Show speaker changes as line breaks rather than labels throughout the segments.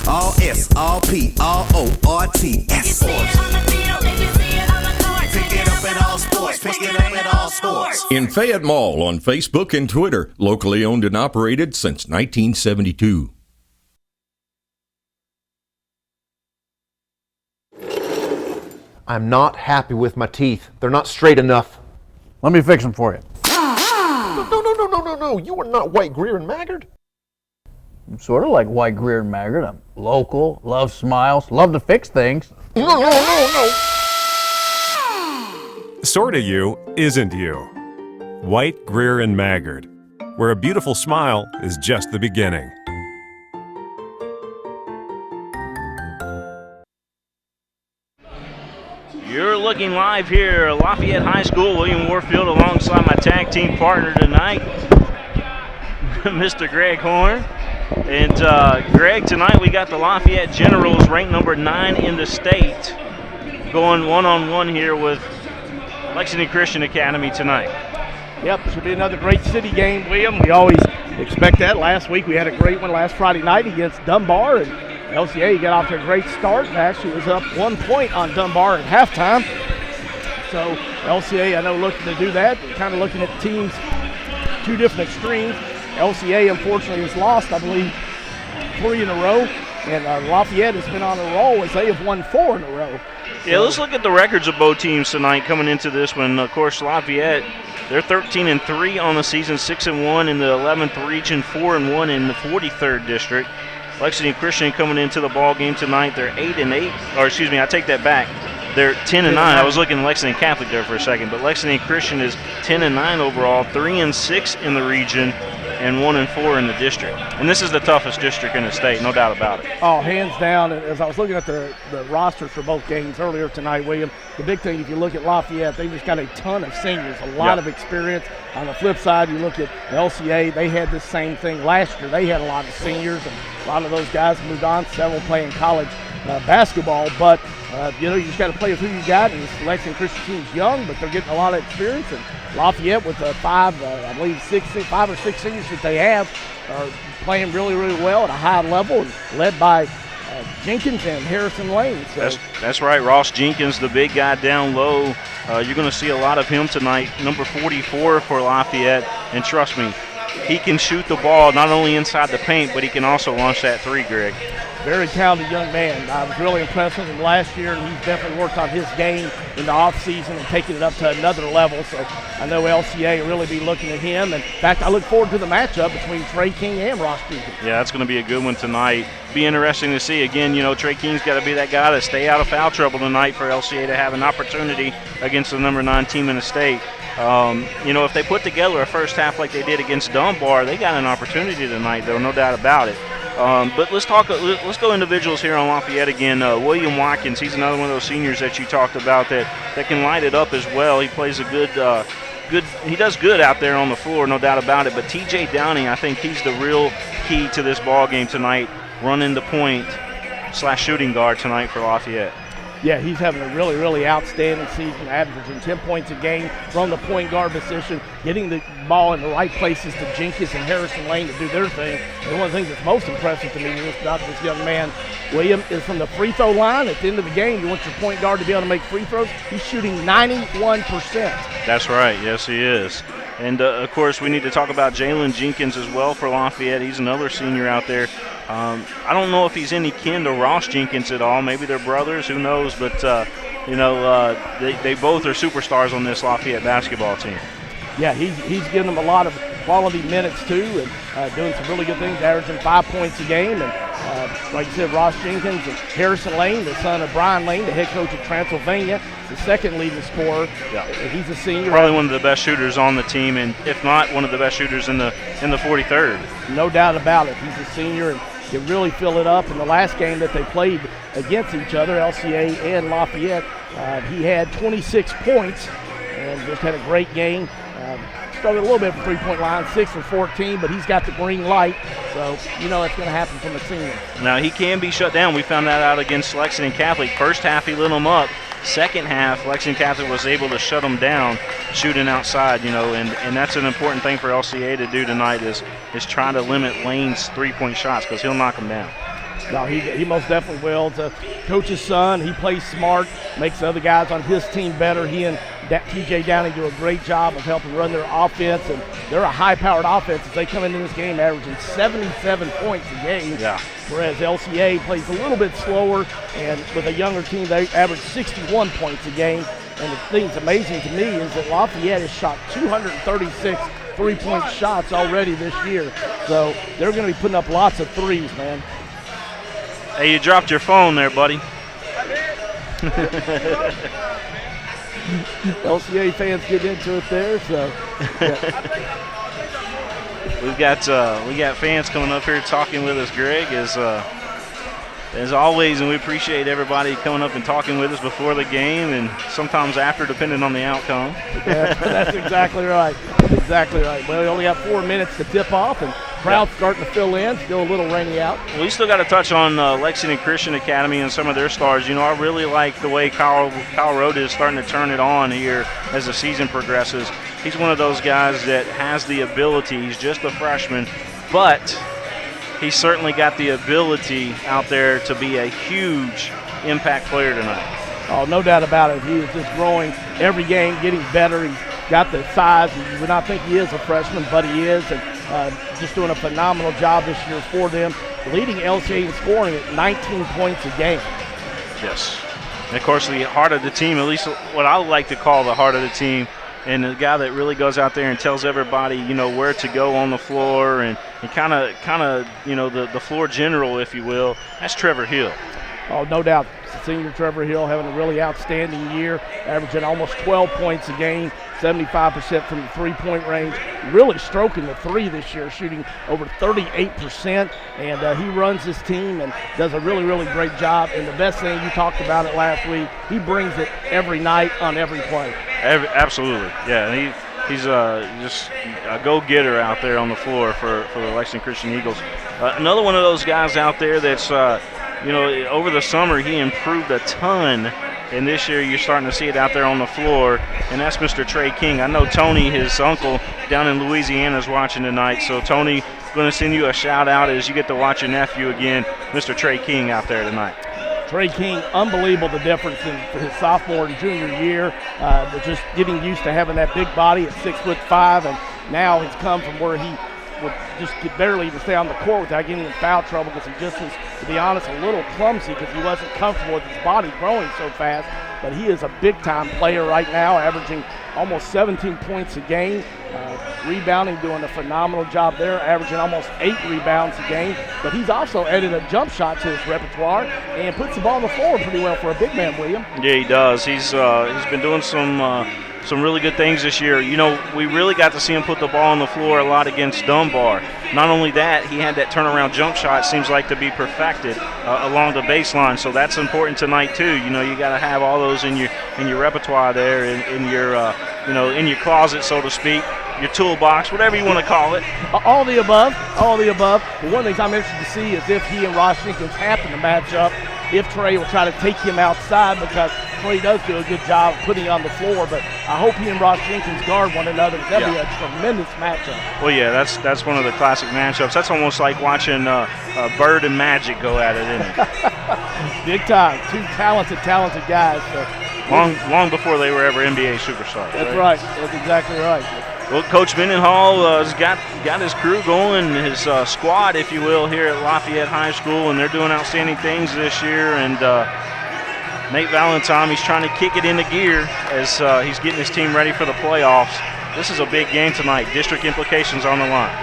All S, all P, all O, R, T, S. Pick it up at all sports. Pick it up at all sports.
In Fayette Mall on Facebook and Twitter. Locally owned and operated since 1972.
I'm not happy with my teeth. They're not straight enough.
Let me fix them for you.
No. You are not White, Greer, and Maggard.
I'm sort of like White, Greer, and Maggard. I'm local, love smiles, love to fix things.
No.
Sorta you isn't you. White, Greer, and Maggard, where a beautiful smile is just the beginning.
You're looking live here at Lafayette High School. William Warfield alongside my tag team partner tonight, Mr. Greg Horn. And Greg, tonight we got the Lafayette Generals ranked number 9 in the state going one-on-one here with Lexington Christian Academy tonight.
Yep, should be another great city game, William. We always expect that. Last week we had a great one last Friday night against Dunbar, and LCA got off to a great start and actually was up 1 point on Dunbar at halftime. So LCA, I know, looking to do that, kind of looking at teams, two different extremes. LCA, unfortunately, has lost, I believe, 3 in a row, and Lafayette has been on a roll as they have won 4 in a row.
Yeah, let's look at the records of both teams tonight coming into this one. Of course, Lafayette, they're 13-3 on the season, 6-1 in the 11th region, 4-1 in the 43rd district. Lexington Christian coming into the ball game tonight, they're 8-8, or excuse me, I take that back. They're 10-9. I was looking at Lexington Catholic there for a second, but Lexington Christian is 10-9 overall, 3-6 in the region, and 1-4 in the district. And this is the toughest district in the state, no doubt about it.
Oh, hands down. As I was looking at the rosters for both games earlier tonight, William, the big thing, if you look at Lafayette, they've just got a ton of seniors, a lot of experience. On the flip side, you look at LCA, they had the same thing last year. They had a lot of seniors, and a lot of those guys moved on, several playing college basketball. But, you just got to play with who you got. And this Lexington Christian team's young, but they're getting a lot of experience. And Lafayette with the 5 or 6 seniors that they have are playing really, really well at a high level, and led by Jenkins and Harrison Lane. So.
That's right, Ross Jenkins, the big guy down low. You're going to see a lot of him tonight, number 44 for Lafayette. And trust me, he can shoot the ball not only inside the paint, but he can also launch that 3, Greg.
Very talented young man. I was really impressed with him last year, and he's definitely worked on his game in the offseason and taking it up to another level. So I know LCA will really be looking at him. And in fact, I look forward to the matchup between Trey King and Ross Jenkins.
Yeah, that's going to be a good one tonight. Be interesting to see. Again, Trey King's got to be that guy to stay out of foul trouble tonight for LCA to have an opportunity against the number 9 team in the state. If they put together a first half like they did against Dunbar, they got an opportunity tonight, though, no doubt about it. But let's go individuals here on Lafayette again. William Watkins, he's another one of those seniors that you talked about that can light it up as well. He plays a he does good out there on the floor, no doubt about it. But TJ Downing, I think he's the real key to this ball game tonight, running the point / shooting guard tonight for Lafayette.
Yeah, he's having a really, really outstanding season, averaging 10 points a game from the point guard position, getting the ball in the right places to Jenkins and Harrison Lane to do their thing. And one of the things that's most impressive to me about this young man, William, is from the free throw line at the end of the game. You want your point guard to be able to make free throws. He's shooting 91%.
That's right. Yes, he is. And, of course, we need to talk about Jalen Jenkins as well for Lafayette. He's another senior out there. I don't know if he's any kin to Ross Jenkins at all. Maybe they're brothers. Who knows? But, they both are superstars on this Lafayette basketball team.
Yeah, he's giving them a lot of quality minutes, too, and doing some really good things, averaging 5 points a game. And, like you said, Ross Jenkins and Harrison Lane, the son of Brian Lane, the head coach of Transylvania, the second leading scorer.
Yeah.
He's a senior.
Probably one of the best shooters on the team, and if not, one of the best shooters in the 43rd.
No doubt about it. He's a senior and can really fill it up. In the last game that they played against each other, LCA and Lafayette, he had 26 points and just had a great game. Struggled a little bit from three-point line, 6 for 14, but he's got the green light, so it's going to happen from a senior.
Now, he can be shut down. We found that out against Lexington Catholic. First half, he lit him up. Second half, Lexington Catholic was able to shut him down shooting outside, and that's an important thing for LCA to do tonight is try to limit Lane's three-point shots because he'll knock them down.
No, he most definitely will. It's a coach's son. He plays smart, makes the other guys on his team better. He and TJ Downing do a great job of helping run their offense, and they're a high-powered offense as they come into this game averaging 77 points a game.
Yeah.
Whereas LCA plays a little bit slower, and with a younger team, they average 61 points a game. And the thing that's amazing to me is that Lafayette has shot 236 three-point shots already this year. So they're going to be putting up lots of threes, man.
Hey, you dropped your phone there, buddy.
LCA fans get into it there, so. Yeah.
we got fans coming up here talking with us, Greg, as always, and we appreciate everybody coming up and talking with us before the game and sometimes after, depending on the outcome.
Yeah, that's exactly right. Exactly right. Well, we only have 4 minutes to tip off, and crowd's starting to fill in. Still a little rainy out.
We still got to touch on Lexington Christian Academy and some of their stars. I really like the way Kyle Rhoda is starting to turn it on here as the season progresses. He's one of those guys that has the ability. He's just a freshman, but he's certainly got the ability out there to be a huge impact player tonight.
Oh, no doubt about it. He is just growing every game, getting better. He's got the size. You would not think he is a freshman, but he is. And just doing a phenomenal job this year for them, leading LCA in scoring at 19 points a game.
Yes. And, of course, the heart of the team, at least what I like to call the heart of the team, and the guy that really goes out there and tells everybody, where to go on the floor and kind of, the floor general, if you will, that's Trevor Hill.
Oh, no doubt. Senior Trevor Hill having a really outstanding year, averaging almost 12 points a game, 75% from the three-point range. Really stroking the three this year, shooting over 38%. And he runs his team and does a really, really great job. And the best thing, you talked about it last week, he brings it every night on every play.
Absolutely, yeah. And he's just a go-getter out there on the floor for the Lexington Christian Eagles. Another one of those guys out there that's, over the summer he improved a ton, and this year you're starting to see it out there on the floor, and that's Mr. Trey King. I know Tony, his uncle, down in Louisiana is watching tonight, so Tony, going to send you a shout-out as you get to watch your nephew again, Mr. Trey King, out there tonight.
Trey King, unbelievable the difference for his sophomore and junior year. Just getting used to having that big body at 6'5", and now he's come from where he would just barely even stay on the court without getting in foul trouble because he just was, to be honest, a little clumsy because he wasn't comfortable with his body growing so fast. But he is a big-time player right now, averaging almost 17 points a game. Rebounding, doing a phenomenal job there, averaging almost 8 rebounds a game. But he's also added a jump shot to his repertoire and puts the ball on the floor pretty well for a big man, William.
Yeah, he does. He's been doing some really good things this year. You know, we really got to see him put the ball on the floor a lot against Dunbar. Not only that, he had that turnaround jump shot, seems like to be perfected along the baseline. So that's important tonight too. You know, you got to have all those in your repertoire there, in your closet, so to speak, your toolbox, whatever you want to call it.
All the above, all the above. But one of the things I'm interested to see is if he and Ross Jenkins happen to match up, if Trey will try to take him outside, because Trey does do a good job putting him on the floor, but I hope he and Ross Jenkins guard one another. That'll be a tremendous matchup.
Well, yeah, that's one of the classic matchups. That's almost like watching Bird and Magic go at it, isn't it?
Big time. Two talented guys. So.
Long before they were ever NBA superstars.
That's right. That's exactly right.
Well, Coach Mendenhall has got his crew going, his squad, if you will, here at Lafayette High School, and they're doing outstanding things this year. And Nate Valentine, he's trying to kick it into gear as he's getting his team ready for the playoffs. This is a big game tonight. District implications on the line.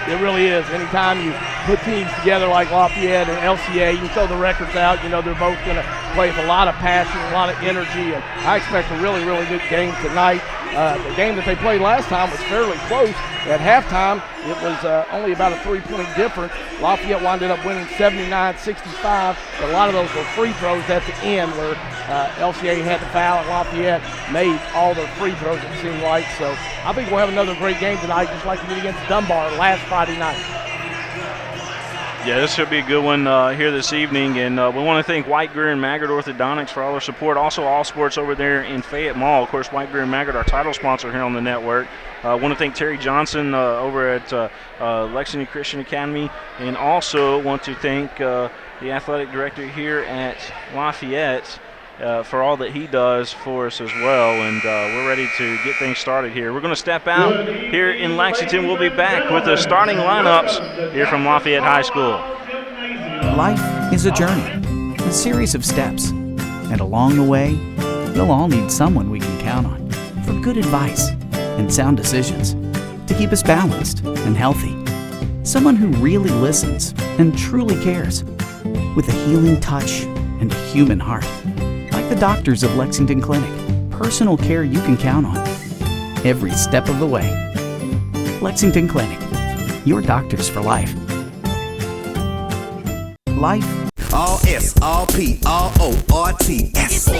It really is. Anytime you put teams together like Lafayette and LCA, you throw the records out, you know they're both going to play with a lot of passion, a lot of energy, and I expect a really, really good game tonight. The game that they played last time was fairly close. At halftime, it was only about a 3-point difference. Lafayette wound up winning 79-65, but a lot of those were free throws at the end where LCA had the foul and Lafayette made all their free throws, it seemed like. So I think we'll have another great game tonight, just like we did against Dunbar last Friday night.
Yeah, this should be a good one here this evening, and we want to thank White, Greer, and Maggard Orthodontics for all their support. Also, All Sports over there in Fayette Mall. Of course, White, Greer, and Maggard, our title sponsor here on the network. I want to thank Terry Johnson over at Lexington Christian Academy, and also want to thank the athletic director here at Lafayette for all that he does for us as well, and we're ready to get things started here. We're going to step out here in Lexington. We'll be back with the starting lineups here from Lafayette High School.
Life is a journey, a series of steps, and along the way, we'll all need someone we can count on for good advice and sound decisions to keep us balanced and healthy. Someone who really listens and truly cares, with a healing touch and a human heart. Like the doctors of Lexington Clinic, personal care you can count on every step of the way. Lexington Clinic, your doctors for life. Life.
All S, all P, all O, R, T, S. Pick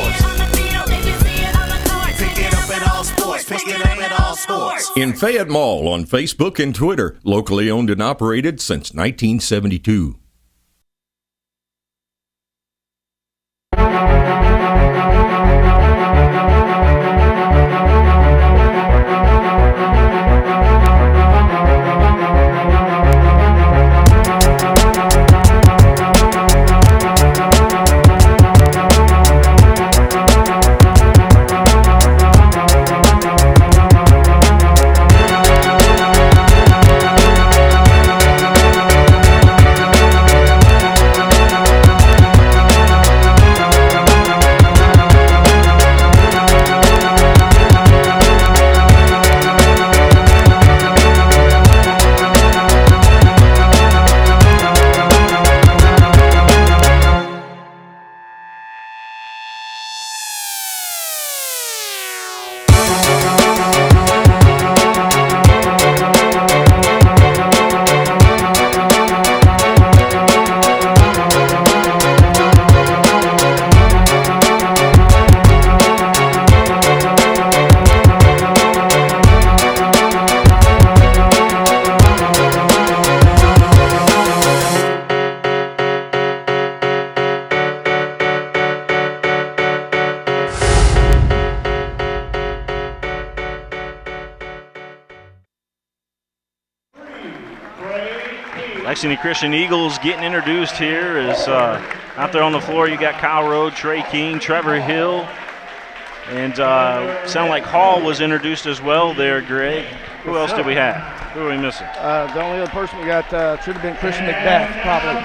it up at all sports. Pick it up at all sports.
In Fayette Mall on Facebook and Twitter, locally owned and operated since 1972.
Lexington Christian Eagles getting introduced here is out there on the floor. You got Kyle Rowe, Trey King, Trevor Hill, and sound like Hall was introduced as well there, Greg. Who else do we have? Who are we missing?
The only other person we got should have been Christian McBeth, probably.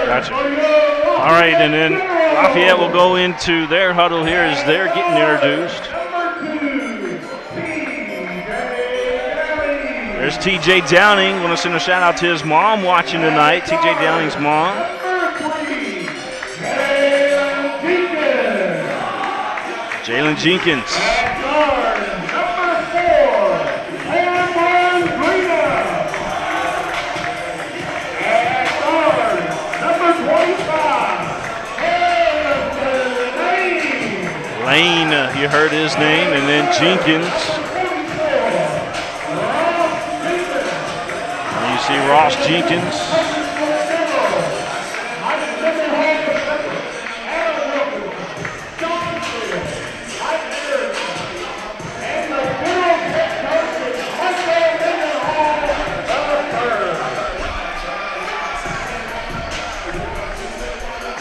Gotcha. All right, and then Lafayette will go into their huddle here as they're getting introduced. There's TJ Downing. Want to send a shout out to his mom watching tonight. TJ Downing's mom. Jalen Jenkins. Lane, you heard his name, and then Jenkins. And you see Ross Jenkins.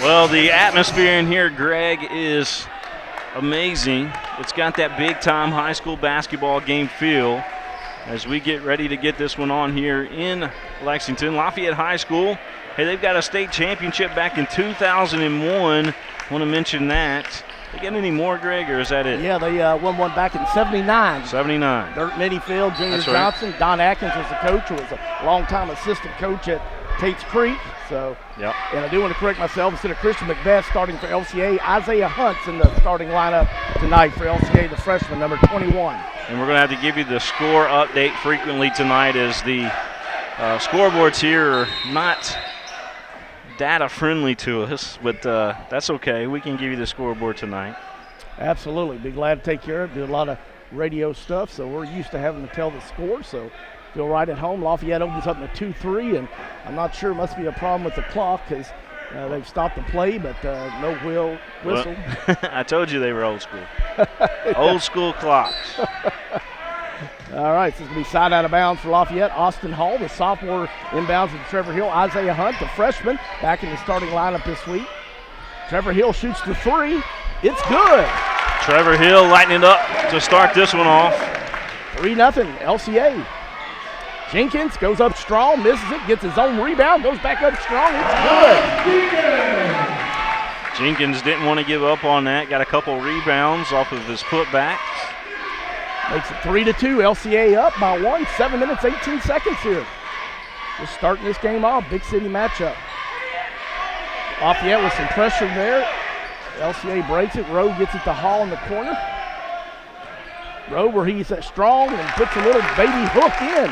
Well, the atmosphere in here, Greg, is amazing. It's got that big-time high school basketball game feel as we get ready to get this one on here in Lexington. Lafayette High School, hey, they've got a state championship back in 2001. Want to mention that. They get any more, Greg, or is that it?
Yeah, they won one back in 79.
79.
Dirt Minifield, Junior
That's right.
Johnson. Don Atkins was the coach, who was a longtime assistant coach at Tate's Creek. So,
Yep.
and I do want to correct myself. Instead of Christian McBeth starting for LCA, Isaiah Hunt's in the starting lineup tonight for LCA, the freshman, number 21.
And we're going to have to give you the score update frequently tonight as the scoreboards here are not data friendly to us, but that's okay. We can give you the scoreboard tonight.
Absolutely. Be glad to take care of it. Do a lot of radio stuff, so we're used to having to tell the score, so feel right at home. Lafayette opens up in a 2-3, and I'm not sure, must be a problem with the clock because they've stopped the play, but no whistle.
Well, I told you they were old school. Old school clocks.
All right, so it's going to be side out of bounds for Lafayette. Austin Hall, the sophomore, inbounds with Trevor Hill. Isaiah Hunt, the freshman, back in the starting lineup this week. Trevor Hill shoots the three. It's good.
Trevor Hill lighting it up to start this one off.
3-0 LCA. Jenkins goes up strong, misses it, gets his own rebound, goes back up strong. It's good.
Jenkins didn't want to give up on that. Got a couple rebounds off of his putbacks.
Makes it 3-2. LCA up by 1. 7 minutes, 18 seconds here. Just starting this game off. Big city matchup. Lafayette with some pressure there. LCA breaks it. Rowe gets it to Hall in the corner. Rowe where he's strong and puts a little baby hook in.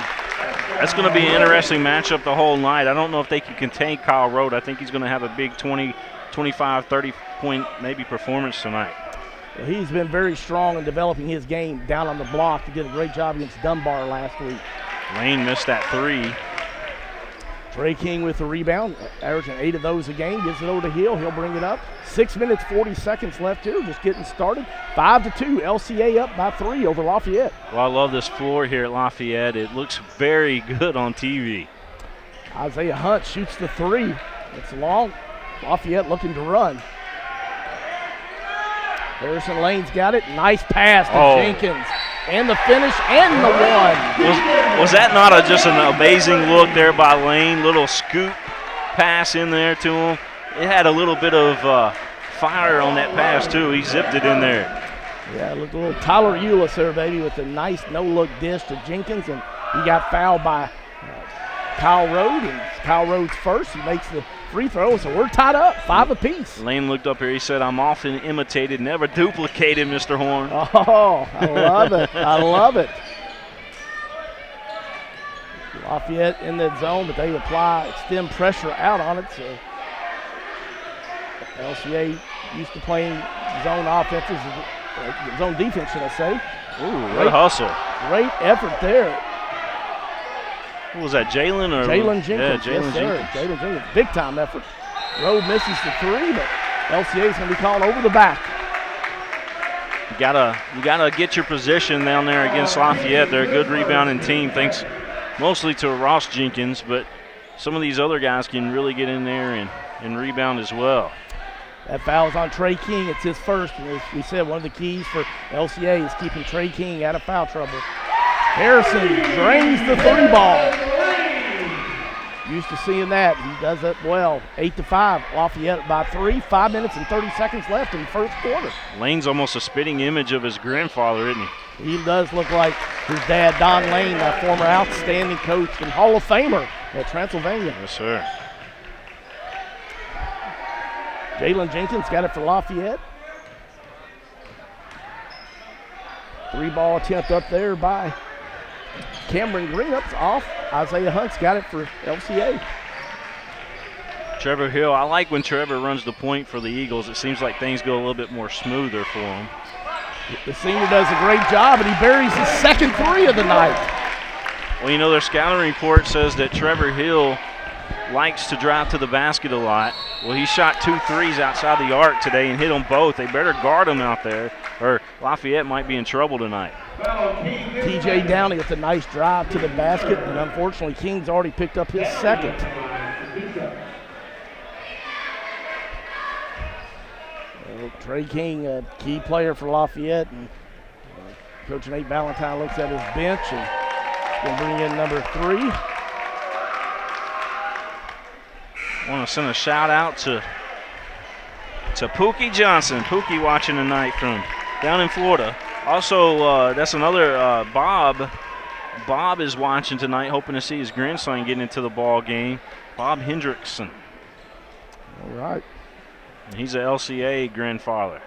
That's going to be an interesting matchup the whole night. I don't know if they can contain Kyle Rowe. I think he's going to have a big 20, 25, 30-point maybe performance tonight.
Well, he's been very strong in developing his game down on the block. He did a great job against Dunbar last week.
Lane missed that three.
Trey King with the rebound, averaging 8 of those a game. Gives it over to Hill. He'll bring it up. 6 minutes, 40 seconds left here. Just getting started. 5-2. LCA up by 3 over Lafayette.
Well, I love this floor here at Lafayette. It looks very good on TV.
Isaiah Hunt shoots the three. It's long. Lafayette looking to run. Harrison Lane's got it. Nice pass to Jenkins. And the finish and the one.
Was that not just an amazing look there by Lane? Little scoop pass in there to him. It had a little bit of fire on that pass, too. He zipped it in there.
Yeah, look, a little Tyler Eulis there, baby, with a nice no-look dish to Jenkins. And he got fouled by Kyle Rode. And Kyle Rode's first. He makes the free throw, so we're tied up, 5 apiece.
Lane looked up here. He said, "I'm often imitated, never duplicated, Mr. Horn."
Oh, I love it. I love it. Lafayette in that zone, but they extend pressure out on it. So LCA used to playing zone offenses, zone defense, should I say.
Ooh, what a hustle.
Great effort there.
What was that, Jalen?
Jalen Jenkins.
Yeah, Jalen Jenkins.
Jalen Jenkins. Big time effort. Rowe misses the three, but LCA is going to be called over the back.
You gotta get your position down there against Lafayette. They're a good rebounding team, thanks mostly to Ross Jenkins, but some of these other guys can really get in there and rebound as well.
That foul is on Trey King. It's his first, and as we said, one of the keys for LCA is keeping Trey King out of foul trouble. Harrison drains the 3 ball. Used to seeing that. He does it well. 8-5. Lafayette by 3. 5 minutes and 30 seconds left in the first quarter.
Lane's almost a spitting image of his grandfather, isn't he?
He does look like his dad, Don Lane, a former outstanding coach and Hall of Famer at Transylvania.
Yes, sir.
Jalen Jenkins got it for Lafayette. 3 ball attempt up there by Cameron Green. Up's off. Isaiah Hunt's got it for LCA.
Trevor Hill, I like when Trevor runs the point for the Eagles. It seems like things go a little bit more smoother for him.
The senior does a great job, and he buries his second 3 of the night.
Well, you know, their scouting report says that Trevor Hill likes to drive to the basket a lot. Well, he shot 2 threes outside the arc today and hit them both. They better guard him out there, or Lafayette might be in trouble tonight.
TJ Downey with a nice drive to the basket, and unfortunately King's already picked up his second. Well, Trey King, a key player for Lafayette, and Coach Nate Valentine looks at his bench and going to bring in number 3.
I want to send a shout out to Pookie Johnson. Pookie watching tonight from down in Florida. Also, that's another Bob. Bob is watching tonight, hoping to see his grandson getting into the ball game. Bob Hendrickson.
All right.
And he's an LCA grandfather.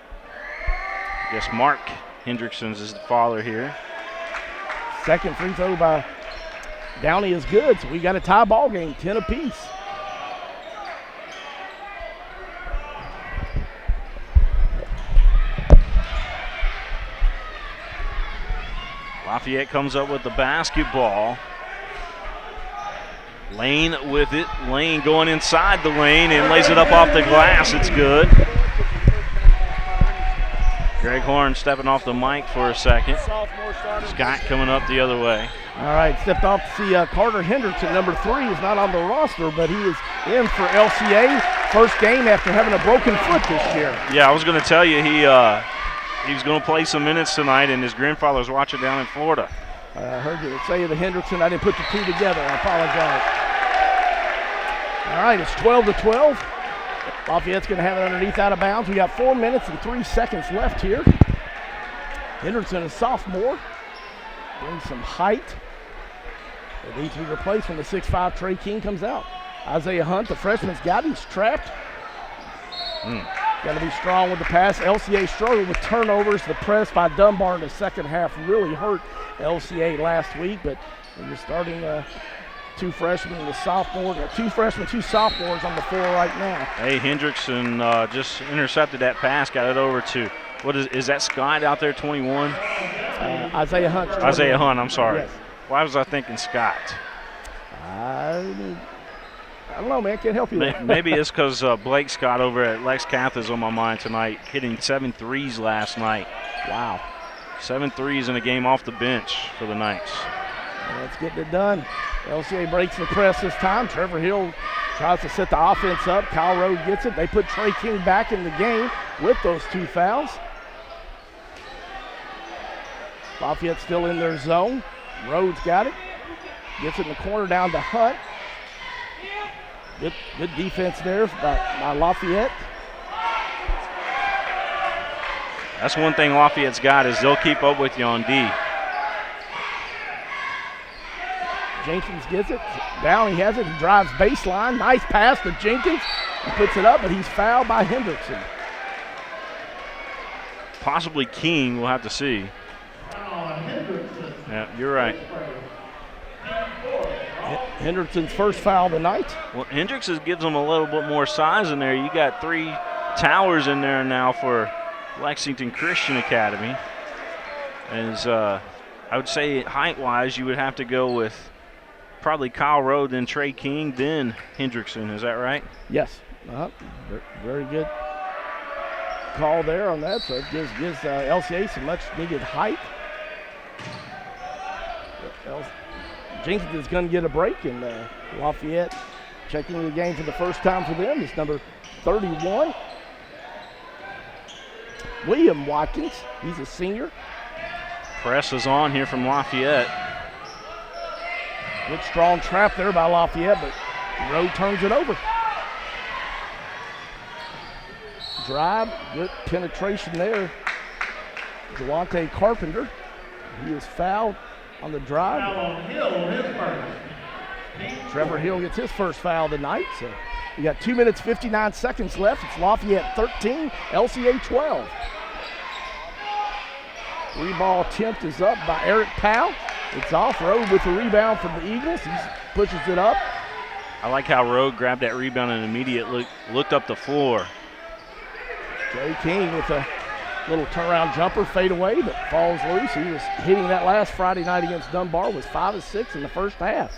I guess Mark Hendrickson's is the father here.
Second free throw by Downey is good, so we got a tie ball game, 10 apiece.
Lafayette comes up with the basketball. Lane with it. Lane going inside the lane and lays it up off the glass. It's good. Greg Horn stepping off the mic for a second. Scott coming up the other way.
All right, stepped off to see Carter Hendrickson, number 3, is not on the roster, but he is in for LCA. First game after having a broken foot this year.
Yeah, I was going to tell you he was going to play some minutes tonight, and his grandfather's watching down in Florida.
I heard you say the Hendrickson. I didn't put the 2 together. I apologize. All right, it's 12-12. Lafayette's going to have it underneath out of bounds. We got 4 minutes and 3 seconds left here. Hendrickson, a sophomore, brings some height. It needs to be replaced when the 6'5" Trey King comes out. Isaiah Hunt, the freshman's got it. He's trapped. Got to be strong with the pass. LCA struggled with turnovers. The press by Dunbar in the second half really hurt LCA last week, but you're starting 2 freshmen and a sophomore. 2 freshmen, 2 sophomores on the floor right now.
Hey, Hendrickson just intercepted that pass, got it over to, what is that Scott out there, 21?
Isaiah Hunt.
Isaiah Hunt, I'm sorry.
Yes.
Why was I thinking Scott?
I don't know, man. Can't help you there.
Maybe it's because Blake Scott over at Lex Cath is on my mind tonight, hitting 7 threes last night.
Wow.
7 threes in a game off the bench for the Knights.
That's getting it done. LCA breaks the press this time. Trevor Hill tries to set the offense up. Kyle Rhodes gets it. They put Trey King back in the game with those 2 fouls. Lafayette still in their zone. Rhodes got it. Gets it in the corner down to Hunt. Good defense there by Lafayette.
That's one thing Lafayette's got is they'll keep up with you on D.
Jenkins gets it. Down he has it. He drives baseline. Nice pass to Jenkins. He puts it up, but he's fouled by Hendrickson.
Possibly King, we'll have to see. Yeah, you're right.
Hendrickson's first foul of the night.
Well, Hendrickson gives them a little bit more size in there. You got 3 towers in there now for Lexington Christian Academy. As I would say height-wise, you would have to go with probably Kyle Rowe, then Trey King, then Hendrickson. Is that right?
Yes. Very good call there on that. So it gives LCA some much-needed height. Jenkins is going to get a break, and Lafayette checking the game for the first time for them is number 31. William Watkins, he's a senior.
Press is on here from Lafayette.
Good strong trap there by Lafayette, but Rowe turns it over. Drive, good penetration there. Jawante Carpenter, he is fouled on the drive. Trevor Hill gets his first foul of the night, so we got 2 minutes, 59 seconds left. It's Lafayette 13, LCA 12. Three-ball attempt is up by Eric Powell. It's off. Rowe with the rebound from the Eagles. He pushes it up.
I like how Rowe grabbed that rebound and immediately looked up the floor.
Jay King with a little turnaround jumper, fade away, but falls loose. He was hitting that last Friday night against Dunbar, was 5 of 6 in the first half.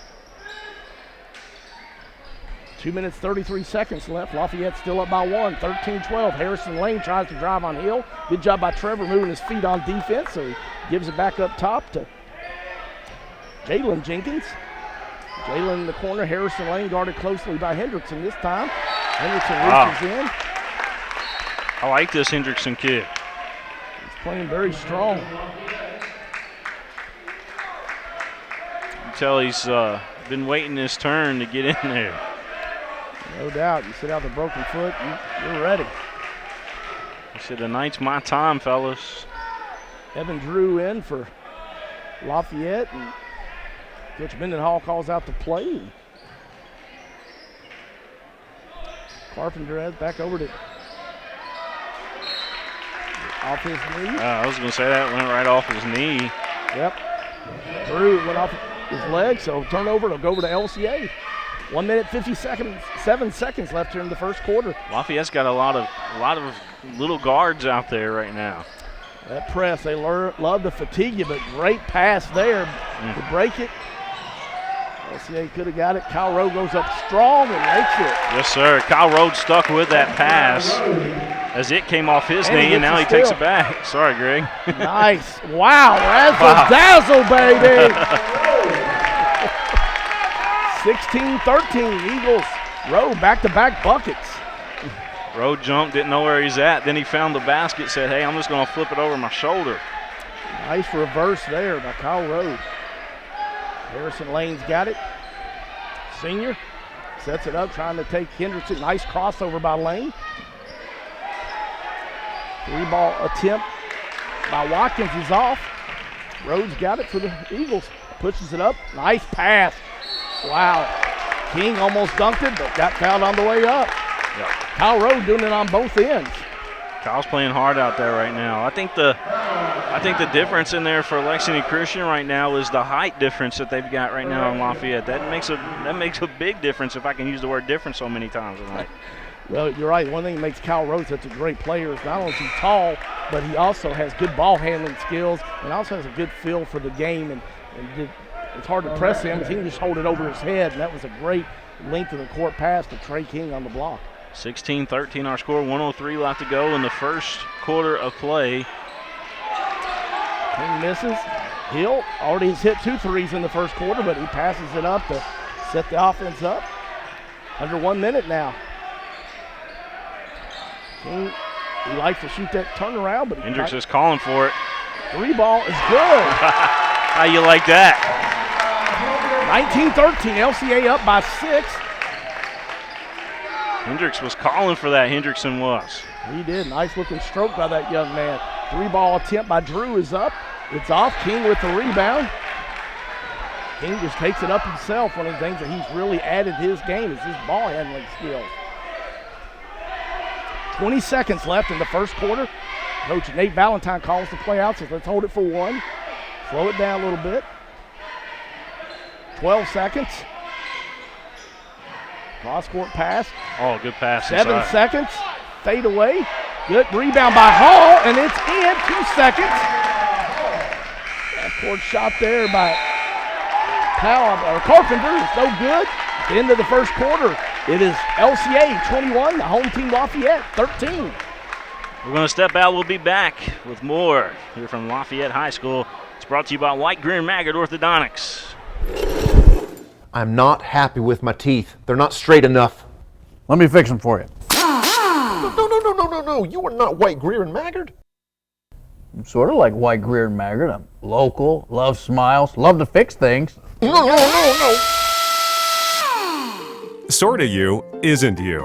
2 minutes, 33 seconds left. Lafayette still up by 1, 13-12. Harrison Lane tries to drive on Hill. Good job by Trevor moving his feet on defense, so he gives it back up top to Jalen Jenkins. Jalen in the corner, Harrison Lane guarded closely by Hendrickson this time. Hendrickson reaches in.
I like this Hendrickson kid.
He's playing very strong.
You can tell he's been waiting his turn to get in there.
No doubt. You sit out the broken foot, you're ready.
He said, the night's my time, fellas.
Evan Drew in for Lafayette, and Coach Mendenhall calls out the play. Carpenter heads back over to off his knee.
I was going to say that went right off his knee.
Yep. Drew went off his leg, so turnover. It'll go over to LCA. 1 minute, 57 seconds left here in the first quarter.
Lafayette's got a lot of little guards out there right now.
That press, they love to fatigue you, but great pass there to break it. LCA could have got it. Kyle Rowe goes up strong and makes it.
Yes, sir. Kyle Rowe stuck with that pass as it came off his knee, and now he takes it back. Sorry, Greg.
Nice. Wow, razzle-dazzle, baby. 16-13, Eagles. Rowe back-to-back buckets.
Rowe jumped, didn't know where he's at. Then he found the basket, said, hey, I'm just going to flip it over my shoulder.
Nice reverse there by Kyle Rowe. Harrison Lane's got it. Senior sets it up, trying to take Hendrickson. Nice crossover by Lane. Three-ball attempt by Watkins is off. Rhodes got it for the Eagles. Pushes it up. Nice pass. Wow. King almost dunked it, but got fouled on the way up.
Yep.
Kyle Rowe doing it on both ends.
Kyle's playing hard out there right now. I think the difference in there for Lexington Christian right now is the height difference that they've got right now in Lafayette. That makes a big difference, if I can use the word difference so many times tonight.
Well, you're right. One thing that makes Kyle Rowe such a great player is not only is he tall, but he also has good ball handling skills and also has a good feel for the game. And it's hard to press him because he can just hold it over his head. And that was a great length of the court pass to Trey King on the block.
16-13 our score, 1:03 left to go in the first quarter of play.
King misses. Hill already has hit 2 threes in the first quarter, but he passes it up to set the offense up. Under 1 minute now. King, he likes to shoot that turnaround, but
Hendricks is calling for it.
3-ball is good.
How you like that?
19-13, LCA up by 6.
Hendricks was calling for that, Hendrickson was.
He did. Nice looking stroke by that young man. 3-ball attempt by Drew is up. It's off. King with the rebound. King just takes it up himself. One of the things that he's really added to his game is his ball handling skills. 20 seconds left in the first quarter. Coach Nate Valentine calls the play out, says let's hold it for 1. Slow it down a little bit. 12 seconds. Cross-court pass.
Oh, good pass.
7 seconds. Fade away. Good rebound by Hall, and it's in. 2 seconds. Backcourt shot there by Carpenter is no good. At the end of the first quarter, it is LCA 21, the home team Lafayette 13.
We're going to step out. We'll be back with more here from Lafayette High School. It's brought to you by White, Greer, and Maggard Orthodontics.
I'm not happy with my teeth. They're not straight enough.
Let me fix them for you.
No. You are not White, Greer, and Maggard.
I'm sort of like White, Greer, and Maggard. I'm local, love smiles, love to fix things.
Sorta you isn't you.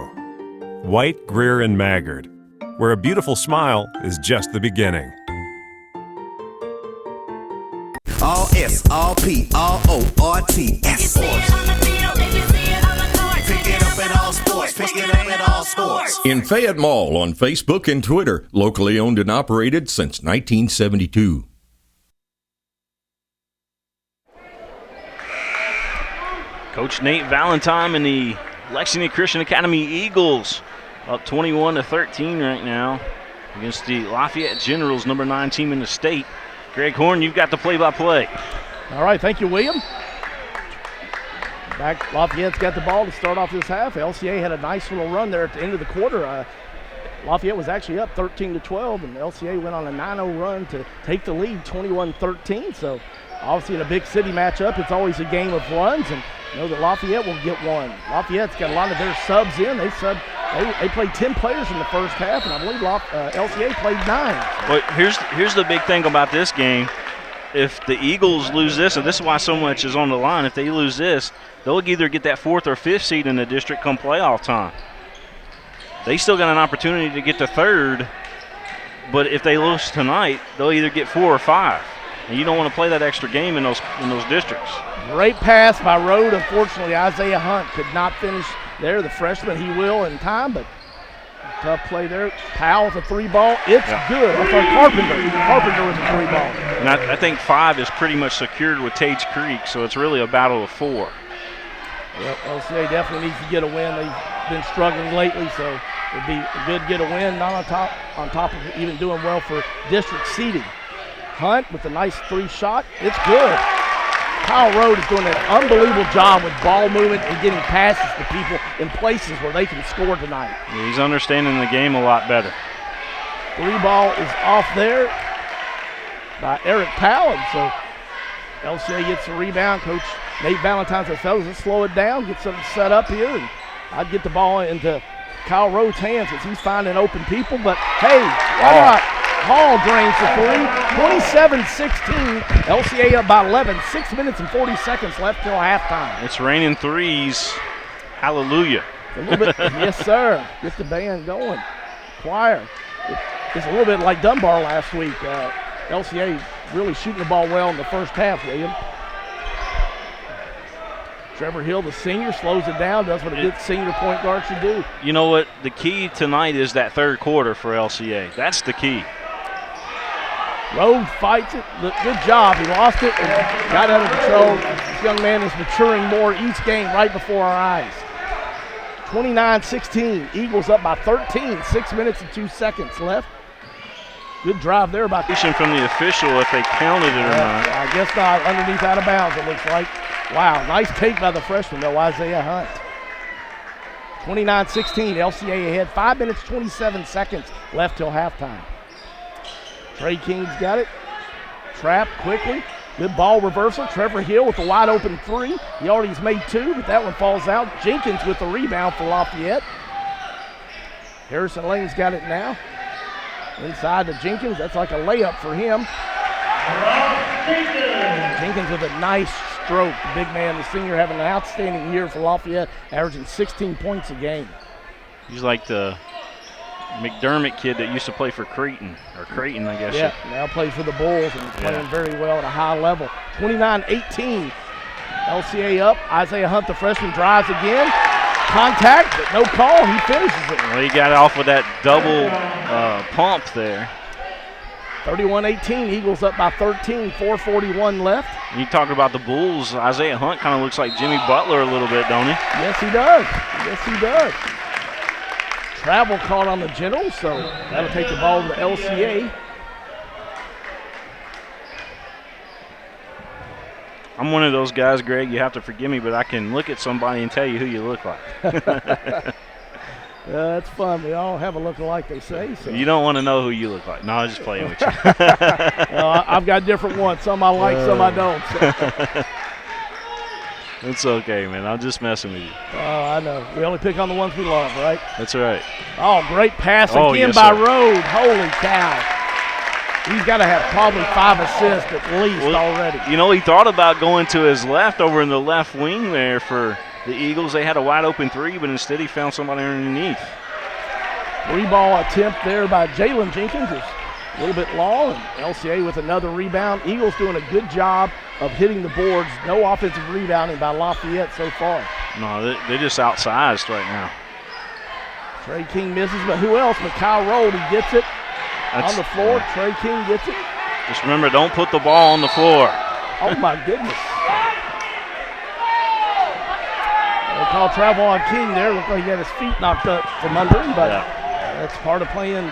White, Greer, and Maggard, where a beautiful smile is just the beginning.
All S, all P, all O, R, T, S. Pick it up at all sports. Pick it up at all sports.
In Fayette Mall on Facebook and Twitter, locally owned and operated since 1972.
Coach Nate Valentine and the Lexington Christian Academy Eagles up 21-13 right now against the Lafayette Generals, number 9 team in the state. Greg Horn, you've got the play-by-play.
All right, thank you, William. Back, Lafayette's got the ball to start off this half. LCA had a nice little run there at the end of the quarter. Lafayette was actually up 13-12, and LCA went on a 9-0 run to take the lead, 21-13. So obviously in a big city matchup, it's always a game of runs, and you know that Lafayette will get one. Lafayette's got a lot of their subs in. They played 10 players in the first half, and I believe LCA played 9.
But here's the big thing about this game. If the Eagles lose this, and this is why so much is on the line, if they lose this, they'll either get that 4th or 5th seed in the district come playoff time. They still got an opportunity to get to 3rd, but if they lose tonight, they'll either get 4 or 5. And you don't want to play that extra game in those districts.
Great pass by Rode. Unfortunately, Isaiah Hunt could not finish there. The freshman, he will in time, but tough play there. Powell with a 3-ball. It's good. I'm sorry, Carpenter with a 3-ball.
And I think 5 is pretty much secured with Tage Creek, so it's really a battle of 4.
Yep, LCA definitely needs to get a win. They've been struggling lately, so it'd be good to get a win, not on top of even doing well for district seeding. Hunt with a nice 3-shot. It's good. Kyle Rode is doing an unbelievable job with ball movement and getting passes to people in places where they can score tonight.
Yeah, he's understanding the game a lot better.
3-ball is off there by Eric Powell, so LCA gets the rebound. Coach Nate Valentine says, fellas, let's slow it down, get something set up here, and I'd get the ball into Kyle Rhodes' hands as he's finding open people, but hey, why not? Hall drains the 3, 27-16, LCA up by 11, 6 minutes and 40 seconds left till halftime.
It's raining threes, hallelujah.
A little bit, yes sir, get the band going, choir. It's a little bit like Dunbar last week. LCA really shooting the ball well in the first half, William. Trevor Hill, the senior, slows it down, does what a good senior point guard should do.
You know what? The key tonight is that 3rd quarter for LCA. That's the key.
Rhodes fights it. Good job. He lost it and got out of control. This young man is maturing more each game right before our eyes. 29-16. Eagles up by 13. 6 minutes and 2 seconds left. Good drive there by
from the official if they counted it or not.
I guess not. Underneath out of bounds, it looks like. Wow, nice take by the freshman, though, Isaiah Hunt. 29-16, LCA ahead. 5 minutes, 27 seconds left till halftime. Trey King's got it. Trap quickly. Good ball reversal. Trevor Hill with a wide open 3. He already has made 2, but that one falls out. Jenkins with the rebound for Lafayette. Harrison Lane's got it now. Inside to Jenkins. That's like a layup for him. Jenkins with a nice stroke. The big man, the senior, having an outstanding year for Lafayette, averaging 16 points a game.
He's like the McDermott kid that used to play for Creighton, I guess.
Yeah, now plays for the Bulls and playing very well at a high level. 29-18, LCA up. Isaiah Hunt, the freshman, drives again. Contact, but no call. He finishes it.
Well, he got off with that double pump there.
31-18, Eagles up by 13, 4:41 left.
You talk about the Bulls, Isaiah Hunt kind of looks like Jimmy Butler a little bit, don't he?
Yes, he does. Yes, he does. Travel caught on the Generals, so that'll take the ball to the LCA.
I'm one of those guys, Greg, you have to forgive me, but I can look at somebody and tell you who you look like.
That's fun. We all have a look-alike, they say. So.
You don't want to know who you look like. No, I'm just playing with you.
I've got different ones. Some I like, some I don't. So.
It's okay, man. I'm just messing with you.
Oh, I know. We only pick on the ones we love, right?
That's right.
Oh, great pass again by Rode. Holy cow. He's got to have probably 5 assists at least already.
You know, he thought about going to his left over in the left wing there for the Eagles. They had a wide open 3, but instead he found somebody underneath.
3-ball attempt there by Jalen Jenkins is a little bit long, and LCA with another rebound. Eagles doing a good job of hitting the boards. No offensive rebounding by Lafayette so far.
No, they're just outsized right now.
Trey King misses, but who else? Kyle Rolled, he gets it on the floor. Trey King gets it.
Just remember, don't put the ball on the floor.
Oh, my goodness. They call travel on King there. Looked like he had his feet knocked up from under him, but that's part of playing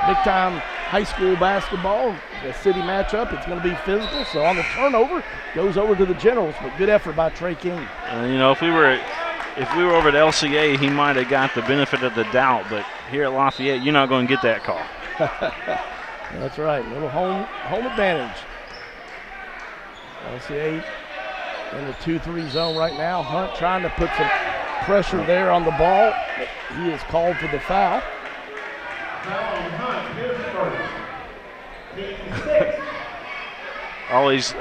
big-time high school basketball. The city matchup, it's going to be physical. So on the turnover, goes over to the Generals, but good effort by Trey King.
You know, if we were over at LCA, he might have got the benefit of the doubt, but here at Lafayette, you're not going to get that call.
That's right, little home advantage. LCA in the 2-3 zone right now. Hunt trying to put some pressure there on the ball, but he is called for the foul.
always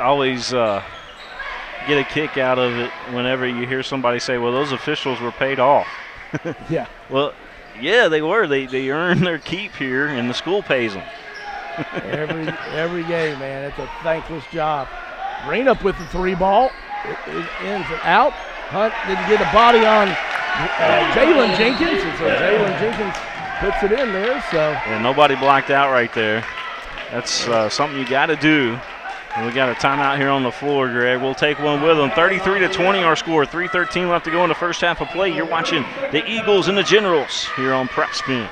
get a kick out of it whenever you hear somebody say, well, those officials were paid off.
Yeah.
Well, yeah, they were. They earned their keep here, and the school pays them.
every game, man. It's a thankless job. Rain up with the 3-ball. It ends it out. Hunt didn't get a body on Jalen Jenkins, and so Jalen Jenkins puts it in there. So
yeah, nobody blocked out right there. That's something you got to do. And we got a timeout here on the floor, Greg. We'll take one with them. 33-20 our score. 3:13 left to go in the first half of play. You're watching the Eagles and the Generals here on PrepSpin.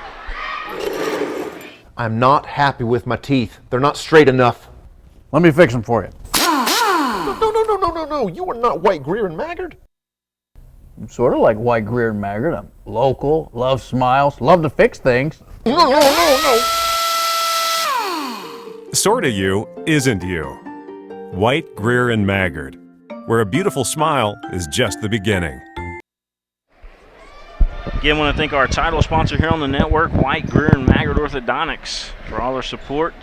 I'm not happy with my teeth. They're not straight enough.
Let me fix them for you.
No. You are not White, Greer, and Maggard.
I'm sort of like White, Greer, and Maggard. I'm local, love smiles, love to fix things.
No.
Sorta you isn't you. White, Greer, and Maggard, where a beautiful smile is just the beginning.
Again, I want to thank our title sponsor here on the network, White, Greer, and Maggard Orthodontics, for all their support.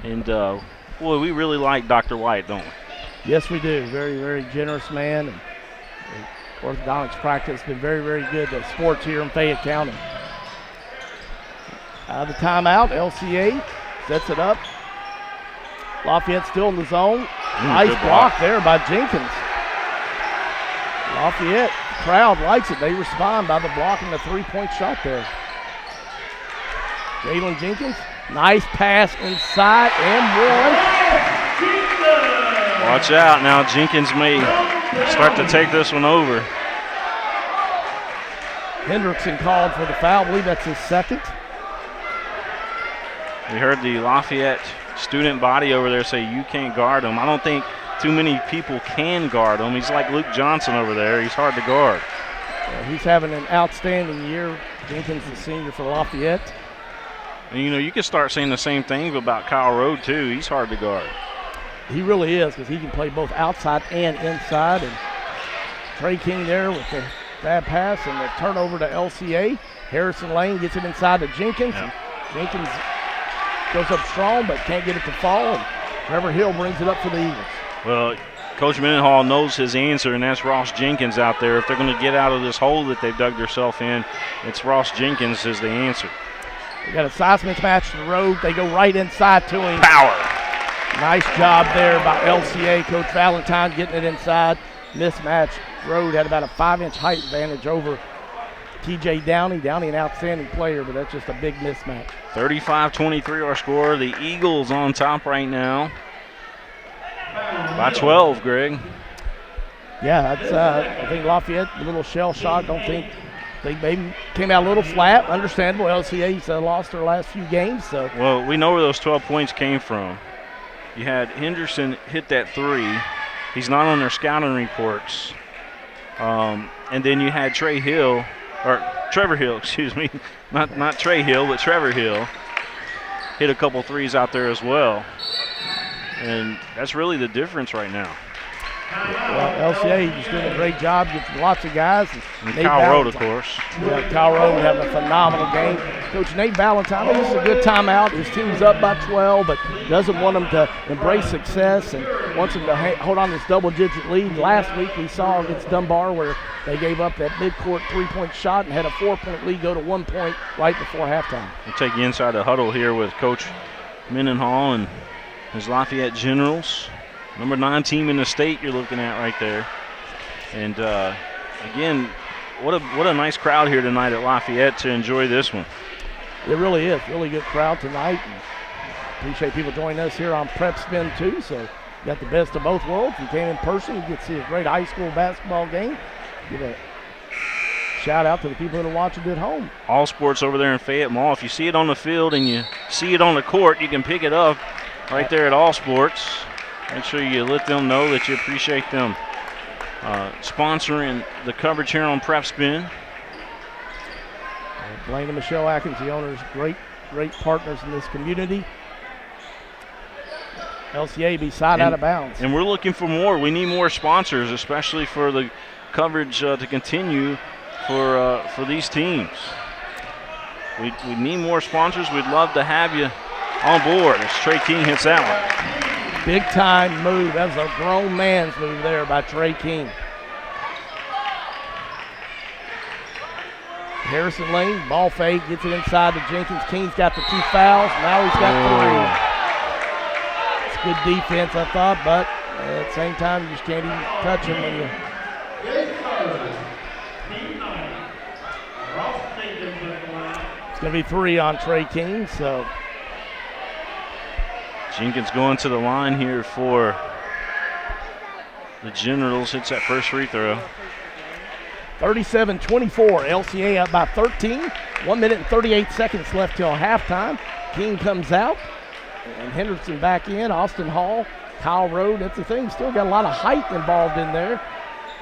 And, boy, we really like Dr. White, don't we?
Yes, we do. Very, very generous man. And orthodontics practice has been very, very good to sports here in Fayette County. The timeout, LCA sets it up. Lafayette still in the zone. Nice block there by Jenkins. Lafayette crowd likes it. They respond by the block and the 3-point shot there. Jalen Jenkins, nice pass inside and one.
Watch out now. Jenkins may start to take this one over.
Hendrickson called for the foul. I believe that's his second.
We heard the Lafayette student body over there say you can't guard him. I don't think too many people can guard him. He's like Luke Johnson over there. He's hard to guard.
He's having an outstanding year. Jenkins, the senior for Lafayette.
And, you know, you can start saying the same thing about Kyle Road, too. He's hard to guard.
He really is, because he can play both outside and inside. And Trey King there with the bad pass and the turnover to LCA. Harrison Lane gets it inside to Jenkins.
Yeah.
Jenkins goes up strong but can't get it to fall. And Trevor Hill brings it up for the Eagles.
Well, Coach Mendenhall knows his answer, and that's Ross Jenkins out there. If they're going to get out of this hole that they've dug themselves in, it's Ross Jenkins is the answer.
We got a size mismatch to the road. They go right inside to him.
Power.
Nice job there by LCA. Coach Valentine getting it inside. Mismatch. Road had about a 5-inch height advantage over TJ Downey. Downey, an outstanding player, but that's just a big mismatch.
35-23 our score. The Eagles on top right now by 12, Greg.
Yeah, that's, I think Lafayette, a little shell shock. Don't think they maybe came out a little flat. Understandable. LCA's lost their last few games. So.
Well, we know where those 12 points came from. You had Henderson hit that 3. He's not on their scouting reports. And then you had Trevor Hill, excuse me. Not Trey Hill, but Trevor Hill hit a couple threes out there as well. And that's really the difference right now.
Well, LCA just doing a great job, getting lots of guys.
And Kyle Road, of course.
Yeah, Kyle Road having a phenomenal game. Coach Nate Valentine, this is a good timeout. His team's up by 12, but doesn't want them to embrace success and wants them to hold on this double-digit lead. Last week we saw against Dunbar where they gave up that midcourt three-point shot and had a 4-point lead go to 1 point right before halftime.
We'll take you inside the huddle here with Coach Mendenhall and his Lafayette Generals. Number 9 team in the state you're looking at right there. And again, what a nice crowd here tonight at Lafayette to enjoy this one.
It really is. Really good crowd tonight. And appreciate people joining us here on PrepSpin too. So you got the best of both worlds. If you came in person, you get to see a great high school basketball game. Give a shout out to the people that are watching at home.
All Sports over there in Fayette Mall. If you see it on the field and you see it on the court, you can pick it up right there at All Sports. Make sure you let them know that you appreciate them sponsoring the coverage here on PrepSpin.
Blaine and Michelle Atkins, the owners, great partners in this community. LCA be side out of bounds.
And we're looking for more. We need more sponsors, especially for the coverage to continue for these teams. We need more sponsors. We'd love to have you on board as Trey King hits that one.
Big time move. That was a grown man's move there by Trey King. Harrison Lane, ball fake, gets it inside to Jenkins. King's got the 2 fouls. Now he's got 3. It's good defense, I thought, but at the same time, you just can't even touch him when you. It's going to be 3 on Trey King, so.
Jenkins going to the line here for the Generals. Hits that first free throw.
37-24. LCA up by 13. 1 minute and 38 seconds left till halftime. King comes out. And Henderson back in. Austin Hall. Kyle Road. That's the thing. Still got a lot of height involved in there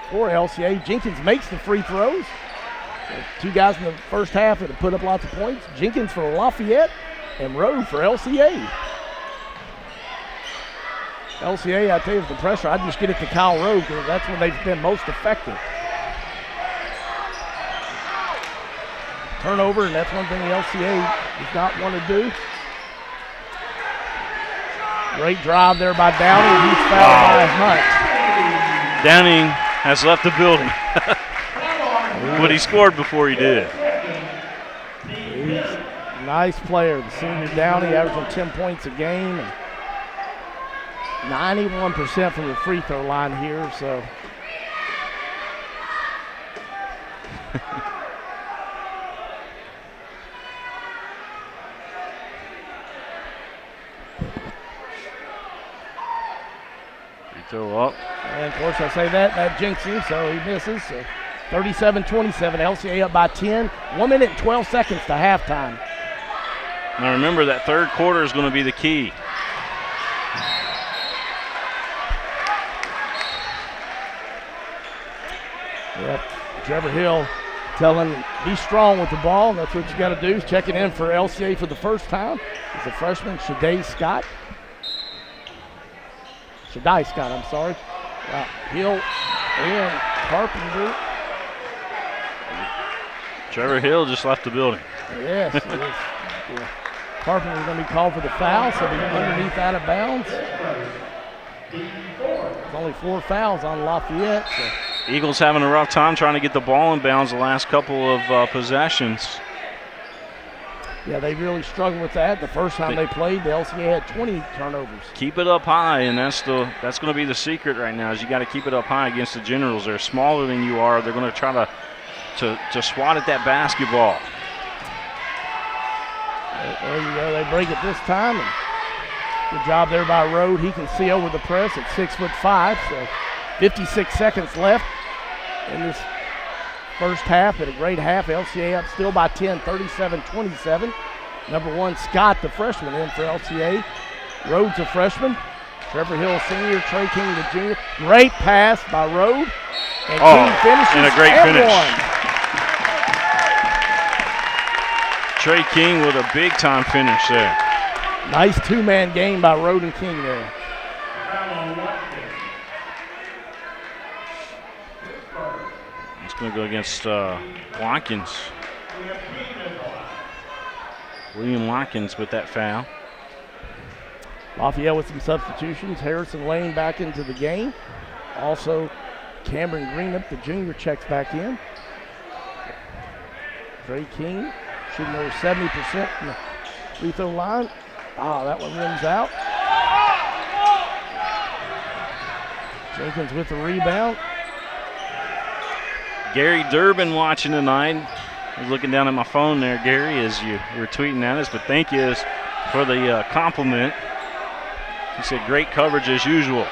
for LCA. Jenkins makes the free throws. So 2 guys in the first half that have put up lots of points. Jenkins for Lafayette and Road for LCA. LCA, I tell you, with the pressure, I'd just get it to Kyle Rowe because that's when they've been most effective. Turnover, and that's one thing the LCA does not want to do. Great drive there by Downing. He's fouled by Hunt.
Downing has left the building. But he scored before he did.
He's a nice player. The senior Downing averaging 10 points a game. And 91% from the free throw line here, so.
Free throw up.
And of course I say that jinxes him, so he misses. So 37-27, LCA up by 10. 1 minute and 12 seconds to halftime.
Now remember that third quarter is going to be the key.
Yep, Trevor Hill telling him, be strong with the ball. That's what you got to do. Checking in for LCA for the first time is the freshman, Shadai Scott. I'm sorry. Hill and Carpenter.
Trevor Hill just left the building.
Yes, yeah. Carpenter's going to be called for the foul, so he's underneath out of bounds. There's only 4 fouls on Lafayette. So.
Eagles having a rough time trying to get the ball in bounds the last couple of possessions.
Yeah, they really struggled with that. The first time they played, the LCA had 20 turnovers.
Keep it up high, and that's going to be the secret right now. Is you got to keep it up high against the Generals. They're smaller than you are. They're going to try to swat at that basketball.
There you go. They break it this time. And good job there by Rode. He can see over the press at 6'5", so 56 seconds left in this first half. At a great half. LCA up still by 10, 37-27. Number 1, Scott, the freshman, in for LCA. Rhodes, a freshman. Trevor Hill, senior. Trey King, the junior. Great pass by Rode. And King finishes
and a great finish.
1.
Trey King with a big-time finish there.
Nice 2-man game by Rode and King there.
It's going to go against Watkins. William Watkins with that foul.
Lafayette with some substitutions. Harrison Lane back into the game. Also, Cameron Greenup, the junior, checks back in. Trey King shooting over 70% from the free throw line. That one rims out. Jenkins with the rebound.
Gary Durbin watching tonight. I was looking down at my phone there, Gary, as you were tweeting at us, but thank you for the compliment. He said great coverage as usual.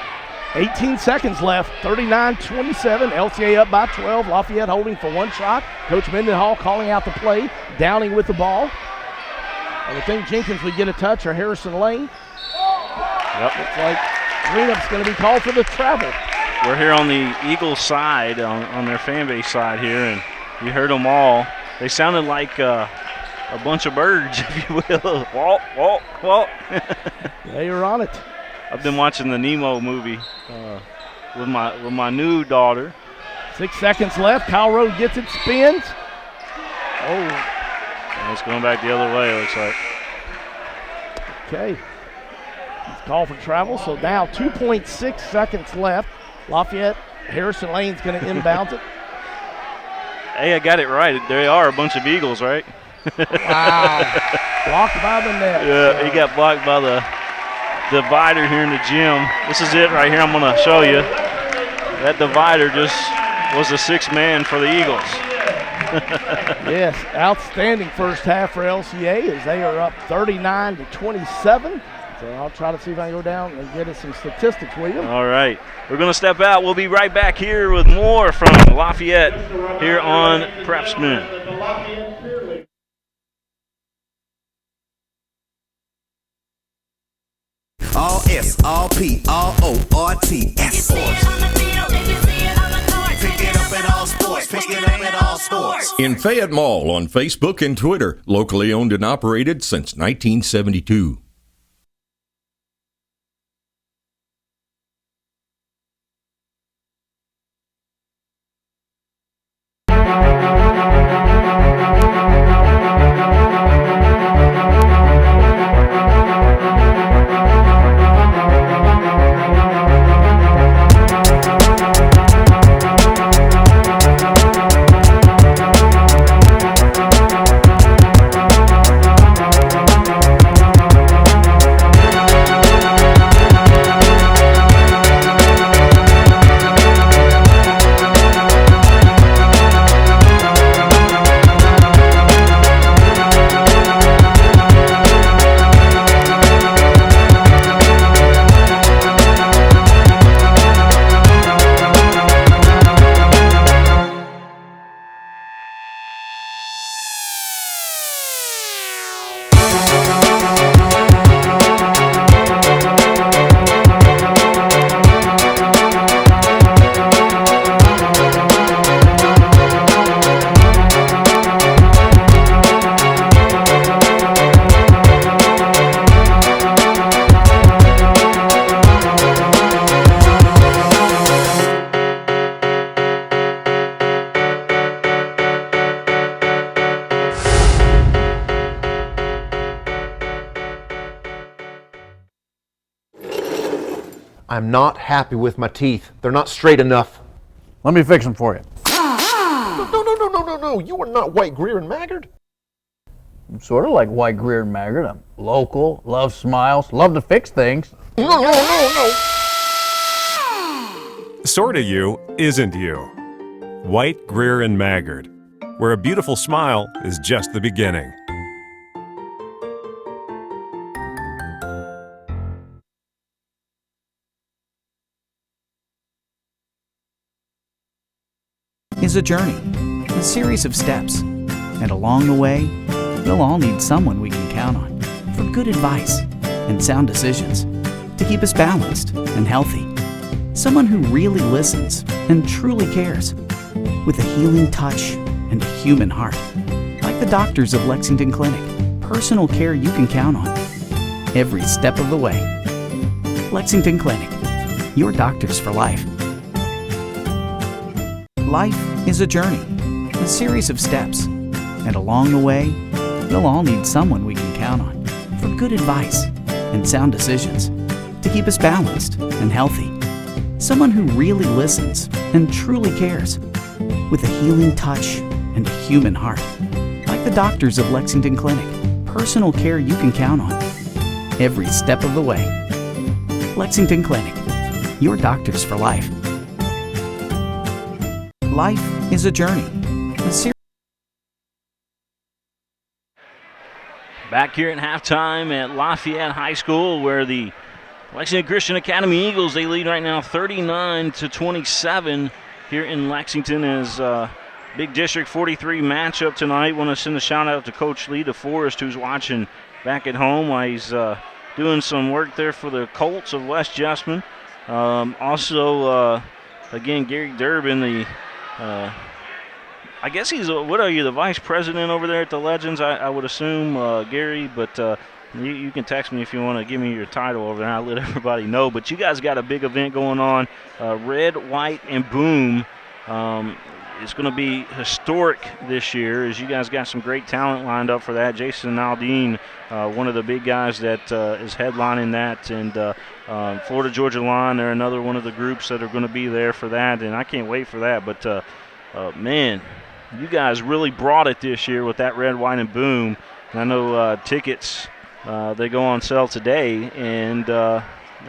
18 seconds left, 39-27. LCA up by 12. Lafayette holding for one shot. Coach Mendenhall calling out the play. Downing with the ball. I would think Jenkins would get a touch, or Harrison Lane.
Yep.
Looks like Greenup's going to be called for the travel.
We're here on the Eagles side, on their fan base side here, and you heard them all. They sounded like a bunch of birds, if you will. Walk, walk, walk.
They are on it.
I've been watching the Nemo movie with my new daughter.
6 seconds left. Kyle Rowe gets it, spins.
And it's going back the other way, it looks like.
Okay. It's called for travel, so now 2.6 seconds left. Lafayette, Harrison Lane's going to inbound it.
Hey, I got it right. They are a bunch of Eagles, right?
Wow. Blocked by the net.
Yeah, he got blocked by the divider here in the gym. This is it right here. I'm going to show you. That divider just was a sixth man for the Eagles.
Yes, outstanding first half for LCA as they are up 39-27. So I'll try to see if I can go down and get us some statistics, William.
All right. We're going to step out. We'll be right back here with more from Lafayette here on PrepSpin.
All S, all P, all O, R, T, S. Pick it up at all sports. Pick it up at all sports.
In Fayette Mall on Facebook and Twitter, locally owned and operated since 1972.
I'm not happy with my teeth. They're not straight enough.
Let me fix them for you.
No. You are not White, Greer, and Maggard.
I'm sort of like White, Greer, and Maggard. I'm local, love smiles, love to fix things.
No.
Sorta you isn't you. White, Greer, and Maggard, where a beautiful smile is just the beginning.
Is a journey, a series of steps, and along the way, we'll all need someone we can count on for good advice and sound decisions to keep us balanced and healthy. Someone who really listens and truly cares, with a healing touch and a human heart, like the doctors of Lexington Clinic. Personal care you can count on every step of the way. Lexington Clinic, your doctors for life. Life is a journey, a series of steps, and along the way, we'll all need someone we can count on for good advice and sound decisions to keep us balanced and healthy. Someone who really listens and truly cares, with a healing touch and a human heart. Like the doctors of Lexington Clinic, personal care you can count on every step of the way. Lexington Clinic, your doctors for life. Life is a journey.
Back here at halftime at Lafayette High School, where the Lexington Christian Academy Eagles, they lead right now 39-27 here in Lexington as big District 43 matchup tonight. Want to send a shout out to Coach Lee DeForest, who's watching back at home while he's doing some work there for the Colts of West Jessamine. Also, again, Gary Durbin, the I guess he's, what are you, the vice president over there at the Legends, I would assume, Gary, but you can text me if you want to give me your title over there, and I'll let everybody know. But you guys got a big event going on, Red, White, and Boom. It's going to be historic this year, as you guys got some great talent lined up for that. Jason Aldean, one of the big guys that is headlining that, and Florida Georgia Line, they're another one of the groups that are going to be there for that, and I can't wait for that. But, man, you guys really brought it this year with that Red, White, and Boom. And I know tickets, they go on sale today, and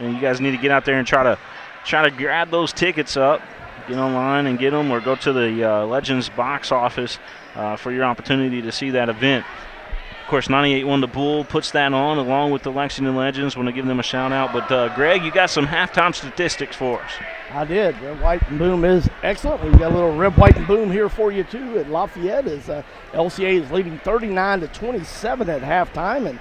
you guys need to get out there and try to grab those tickets up. Get online and get them, or go to the Legends box office for your opportunity to see that event. Of course, 98.1 The Bull puts that on along with the Lexington Legends. Want to give them a shout out. But Greg, you got some halftime statistics for us.
I did. Red, White, and Boom is excellent. We've got a little Red, White, and Boom here for you too at Lafayette. As LCA is leading 39-27 at halftime, and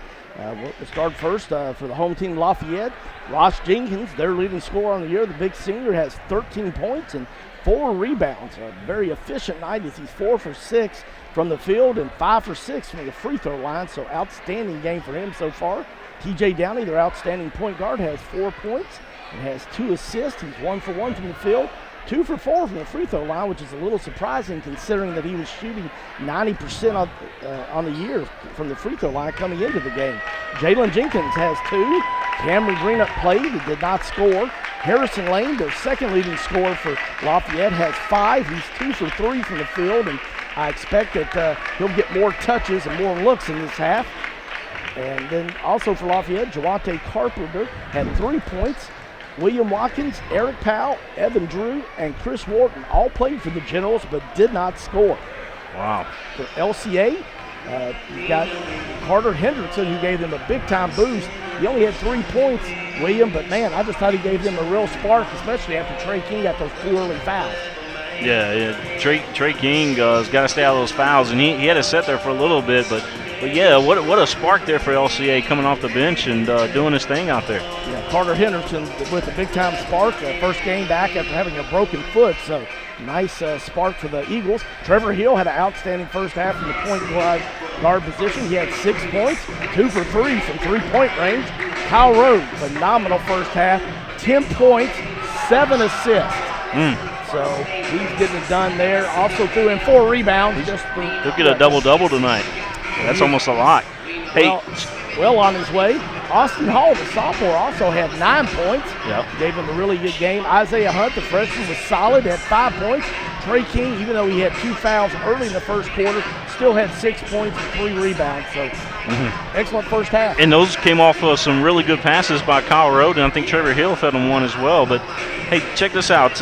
we'll start first for the home team, Lafayette. Ross Jenkins, their leading scorer on the year, the big senior, has 13 points and 4 rebounds. A very efficient night as he's 4 for 6 from the field and 5 for 6 from the free throw line. So outstanding game for him so far. TJ Downey, their outstanding point guard, has 4 points and has 2 assists. He's 1 for 1 from the field, 2 for 4 from the free throw line, which is a little surprising considering that he was shooting 90% on the year from the free throw line coming into the game. Jalen Jenkins has 2. Cameron Greenup played and did not score. Harrison Lane, their second leading scorer for Lafayette, has 5. He's 2 for 3 from the field, and I expect that he'll get more touches and more looks in this half. And then also for Lafayette, Jawante Carpenter had 3 points. William Watkins, Eric Powell, Evan Drew, and Chris Wharton all played for the Generals but did not score.
Wow.
For LCA, you got Carter Hendrickson, who gave them a big-time boost. He only had 3 points, William, but, man, I just thought he gave them a real spark, especially after Trey King got those 2 early fouls.
Yeah. Trey King has got to stay out of those fouls, and he had to sit there for a little bit, but yeah, what a spark there for LCA coming off the bench and doing his thing out there.
Yeah, Carter Henderson with a big-time spark, first game back after having a broken foot, so nice spark for the Eagles. Trevor Hill had an outstanding first half from the point guard position. He had 6 points, 2 for 3 from three-point range. Kyle Rhodes, phenomenal first half, 10 points, 7 assists. So he's getting it done there. Also threw in 4 rebounds.
He'll get a double-double tonight. That's almost a lot. Hey,
well on his way. Austin Hall, the sophomore, also had 9 points.
Yep.
Gave him a really good game. Isaiah Hunt, the freshman, was solid at 5 points. Trey King, even though he had 2 fouls early in the first quarter, still had 6 points and 3 rebounds. So excellent first half.
And those came off of some really good passes by Kyle Rhodes, and I think Trevor Hill fed him one as well. But, hey, check this out.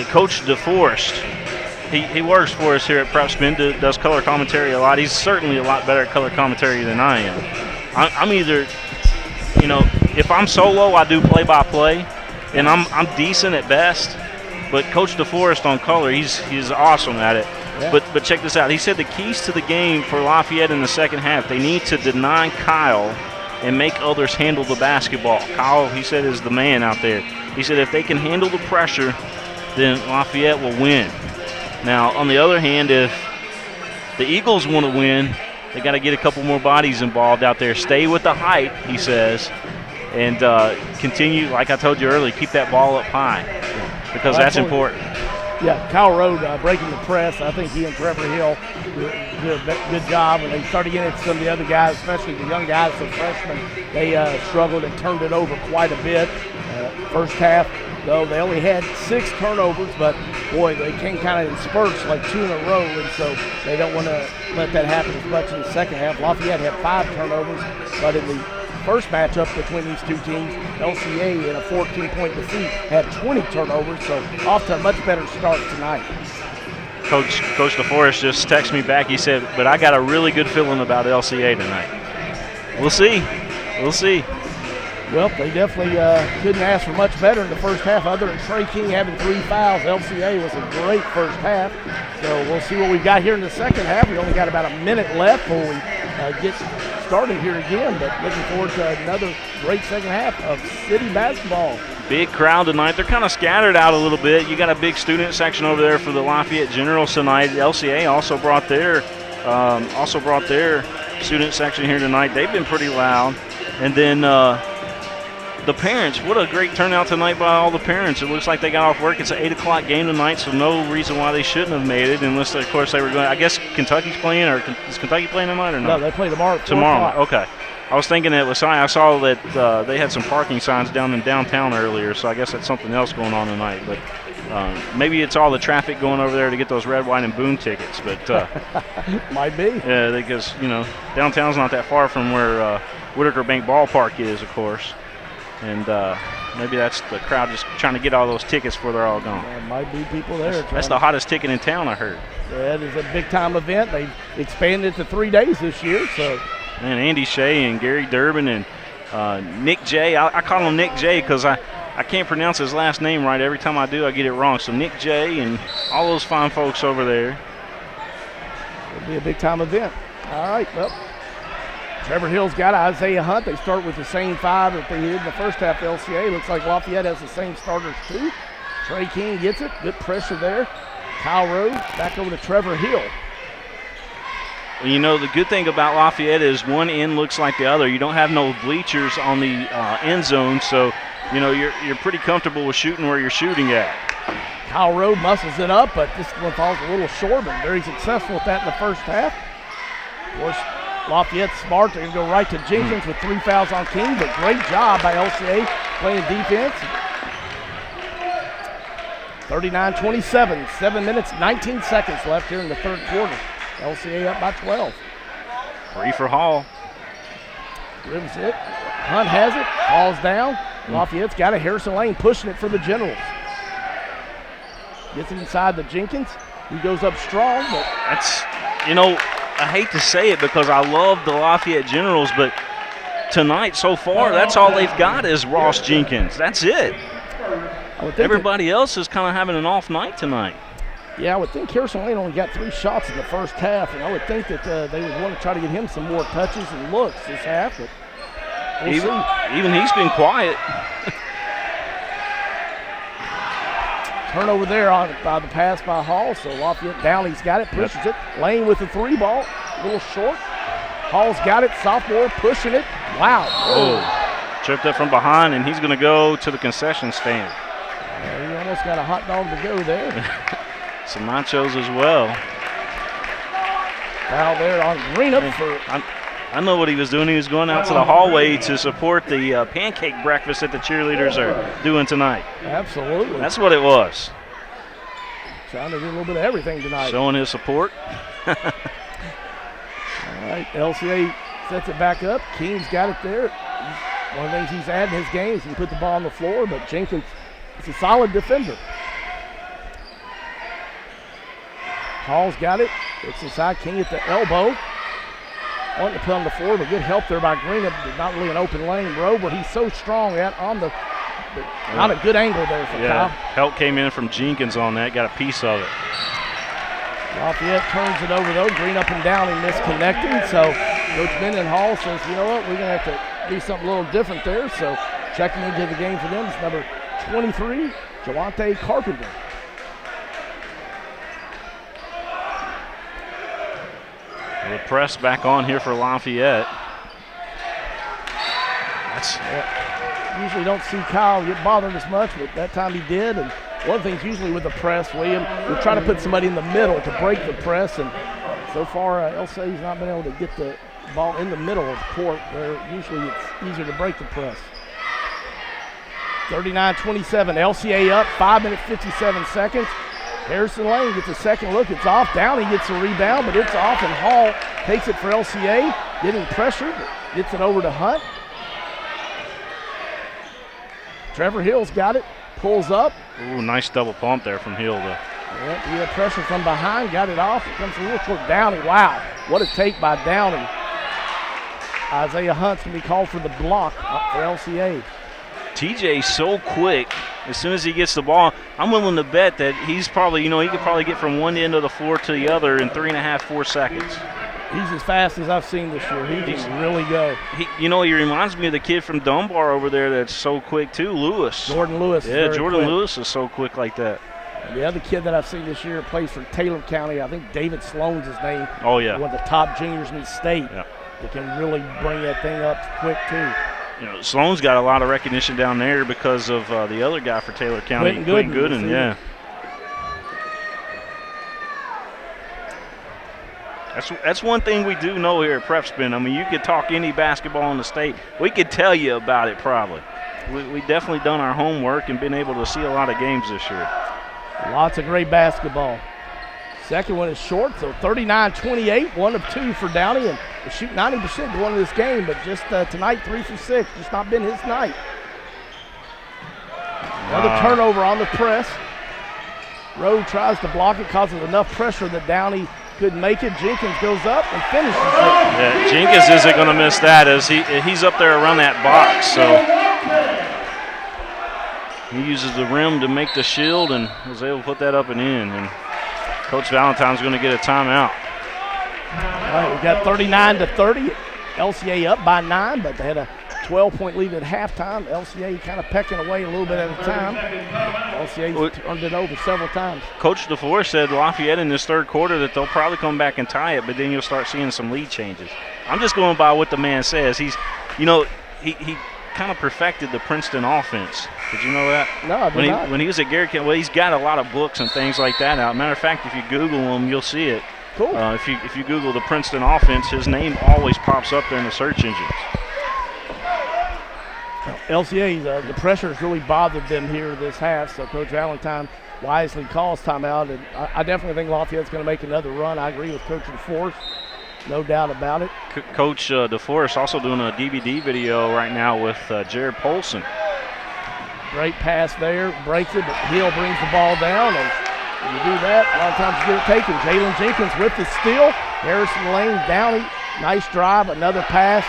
Coach DeForest, he works for us here at PrepSpin, does color commentary a lot. He's certainly a lot better at color commentary than I am. I'm either, if I'm solo, I do play-by-play, and I'm decent at best. But Coach DeForest on color, he's awesome at it. Yeah. But check this out. He said the keys to the game for Lafayette in the second half, they need to deny Kyle and make others handle the basketball. Kyle, he said, is the man out there. He said if they can handle the pressure, then Lafayette will win. Now, on the other hand, if the Eagles want to win, they got to get a couple more bodies involved out there. Stay with the height, he says, and continue, like I told you earlier, keep that ball up high because that's important.
Yeah, Kyle Rowe breaking the press. I think he and Trevor Hill did a good job. When they started getting some of the other guys, especially the young guys, the freshmen, they struggled and turned it over quite a bit. First half, though, they only had 6 turnovers, but boy, they came kind of in spurts, like 2 in a row, and so they don't want to let that happen as much in the second half. Lafayette had 5 turnovers, but in the first matchup between these two teams, LCA in a 14-point defeat had 20 turnovers, so off to a much better start tonight.
Coach DeForest just texted me back. He said, but I got a really good feeling about LCA tonight. We'll see. We'll see.
Well, they definitely couldn't ask for much better in the first half other than Trey King having 3 fouls. LCA was a great first half. So we'll see what we've got here in the second half. We only got about a minute left before we get started here again, but looking forward to another great second half of city basketball.
Big crowd tonight. They're kind of scattered out a little bit. You got a big student section over there for the Lafayette Generals tonight. LCA also brought their student section here tonight. They've been pretty loud. And then the parents, what a great turnout tonight by all the parents. It looks like they got off work. It's an 8 o'clock game tonight, so no reason why they shouldn't have made it unless, of course, they were going. I guess Kentucky's playing, or is Kentucky playing tonight or not?
No, they play tomorrow.
Tomorrow, okay. I was thinking it was. I saw that they had some parking signs down in downtown earlier, so I guess that's something else going on tonight. But maybe it's all the traffic going over there to get those red, white, and boom tickets. But
might be.
Yeah, because downtown's not that far from where Whitaker Bank Ballpark is, of course. And maybe that's the crowd just trying to get all those tickets before they're all gone.
There might be people there.
That's the hottest ticket in town, I heard.
Yeah, it is a big-time event. They expanded it to 3 days this year. So.
And Andy Shea and Gary Durbin and Nick J. I call him Nick J because I can't pronounce his last name right. Every time I do, I get it wrong. So Nick J. and all those fine folks over there.
It'll be a big-time event. All right, well. Trevor Hill's got Isaiah Hunt. They start with the same 5 that they did in the first half of LCA. Looks like Lafayette has the same starters too. Trey King gets it. Good pressure there. Kyle Rowe back over to Trevor Hill.
Well, the good thing about Lafayette is one end looks like the other. You don't have no bleachers on the end zone, so you're pretty comfortable with shooting where you're shooting at.
Kyle Rowe muscles it up, but this one falls a little short, but very successful with that in the first half. Of course, Lafayette's smart. They're going to go right to Jenkins with 3 fouls on King, but great job by LCA playing defense. 39-27, 7 minutes, 19 seconds left here in the third quarter. LCA up by 12.
Free for Hall.
Rims it. Hunt has it. Falls down. Lafayette's got it. Harrison Lane pushing it for the Generals. Gets it inside to Jenkins. He goes up strong, but
that's, I hate to say it because I love the Lafayette Generals, but tonight so far, that's all they've got is Ross Jenkins. That's it. Everybody else is kind of having an off night tonight.
Yeah, I would think Harrison Lane only got 3 shots in the first half, and I would think that they would want to try to get him some more touches and looks this half, but we'll see.
Even he's been quiet.
Turnover there by the pass by Hall, so Lafayette down, he's got it, pushes it. Lane with the 3 ball, a little short. Hall's got it, sophomore pushing it. Wow.
Oh, tripped up from behind, and he's going to go to the concession stand.
He almost got a hot dog to go there.
Some nachos as well.
Foul there on Greenup for.
I know what he was doing. He was going out to the hallway to support the pancake breakfast that the cheerleaders are doing tonight.
Absolutely.
That's what it was.
Trying to do a little bit of everything tonight.
Showing his support.
All right, LCA sets it back up. King's got it there. One of the things he's adding his game is he put the ball on the floor, but Jenkins is a solid defender. Hall's got it. It's inside. King at the elbow. Wanting to put on the floor, but good help there by Greenup. Not really an open lane. Rover, he's so strong at on the not a good angle there for Kyle.
Help came in from Jenkins on that. Got a piece of it.
Lafayette turns it over though. Greenup and Downey misconnecting. So Coach Mendenhall says, you know what, we're going to have to do something a little different there. So checking into the game for them is number 23, Jelante Carpenter.
The press back on here for Lafayette.
Usually don't see Kyle get bothered as much, but that time he did, and one of the things usually with the press, William, we try to put somebody in the middle to break the press, and so far LCA's not been able to get the ball in the middle of the court where usually it's easier to break the press. 39-27, LCA up, 5 minutes, 57 seconds. Harrison Lane gets a second look, it's off. Downey gets a rebound, but it's off, and Hall takes it for LCA, getting pressured, gets it over to Hunt. Trevor Hill's got it, pulls up.
Ooh, nice double pump there from Hill.
Yep, he had pressure from behind, got it off. It comes a little short. Downey, wow, what a take by Downey. Isaiah Hunt's going to be called for the block for LCA.
TJ's so quick. As soon as he gets the ball, I'm willing to bet that he's probably, he could probably get from one end of the floor to the other in 3.5, 4 seconds.
He's as fast as I've seen this year. He can really go.
He reminds me of the kid from Dunbar over there that's so quick too, Lewis.
Jordan Lewis.
Yeah, Jordan Lewis is so quick like that.
And the other kid that I've seen this year plays for Taylor County. I think David Sloan's his name.
Oh, yeah.
One of the top juniors in the state.
Yeah.
That can really bring that thing up quick too.
Sloan's got a lot of recognition down there because of the other guy for Taylor County, Quentin Gooden, yeah. That's one thing we do know here at PrepSpin. I mean, you could talk any basketball in the state. We could tell you about it probably. We definitely done our homework and been able to see a lot of games this year.
Lots of great basketball. Second one is short, so 39-28, 1 of 2 for Downey, and they shoot 90% going into this game, but just tonight 3 for 6, just not been his night. Another turnover on the press. Rowe tries to block it, causes enough pressure that Downey couldn't make it. Jenkins goes up and finishes it.
Yeah, Jenkins isn't going to miss that as he's up there around that box, so he uses the rim to make the shield and was able to put that up and in. And Coach Valentine's going to get a timeout.
All right, we got 39-30. LCA up by 9, but they had a 12-point lead at halftime. LCA kind of pecking away a little bit at a time. LCA turned it over several times.
Coach DeForest said Lafayette in this third quarter that they'll probably come back and tie it, but then you'll start seeing some lead changes. I'm just going by what the man says. He kind of perfected the Princeton offense. Did you know that?
No, I did not.
When he was at Greer, well, he's got a lot of books and things like that out. Matter of fact, if you Google him, you'll see it.
Cool.
If you Google the Princeton offense, his name always pops up there in the search engines.
LCA, the pressure has really bothered them here this half, so Coach Valentine wisely calls timeout. And I definitely think Lafayette's going to make another run. I agree with Coach DeForest, no doubt about it.
Coach DeForest also doing a DVD video right now with Jared Polson.
Great pass there, breaks it, but Hill brings the ball down, and when you do that, a lot of times you get it taken. Jalen Jenkins with the steal. Harrison Lane, Downey, nice drive, another pass.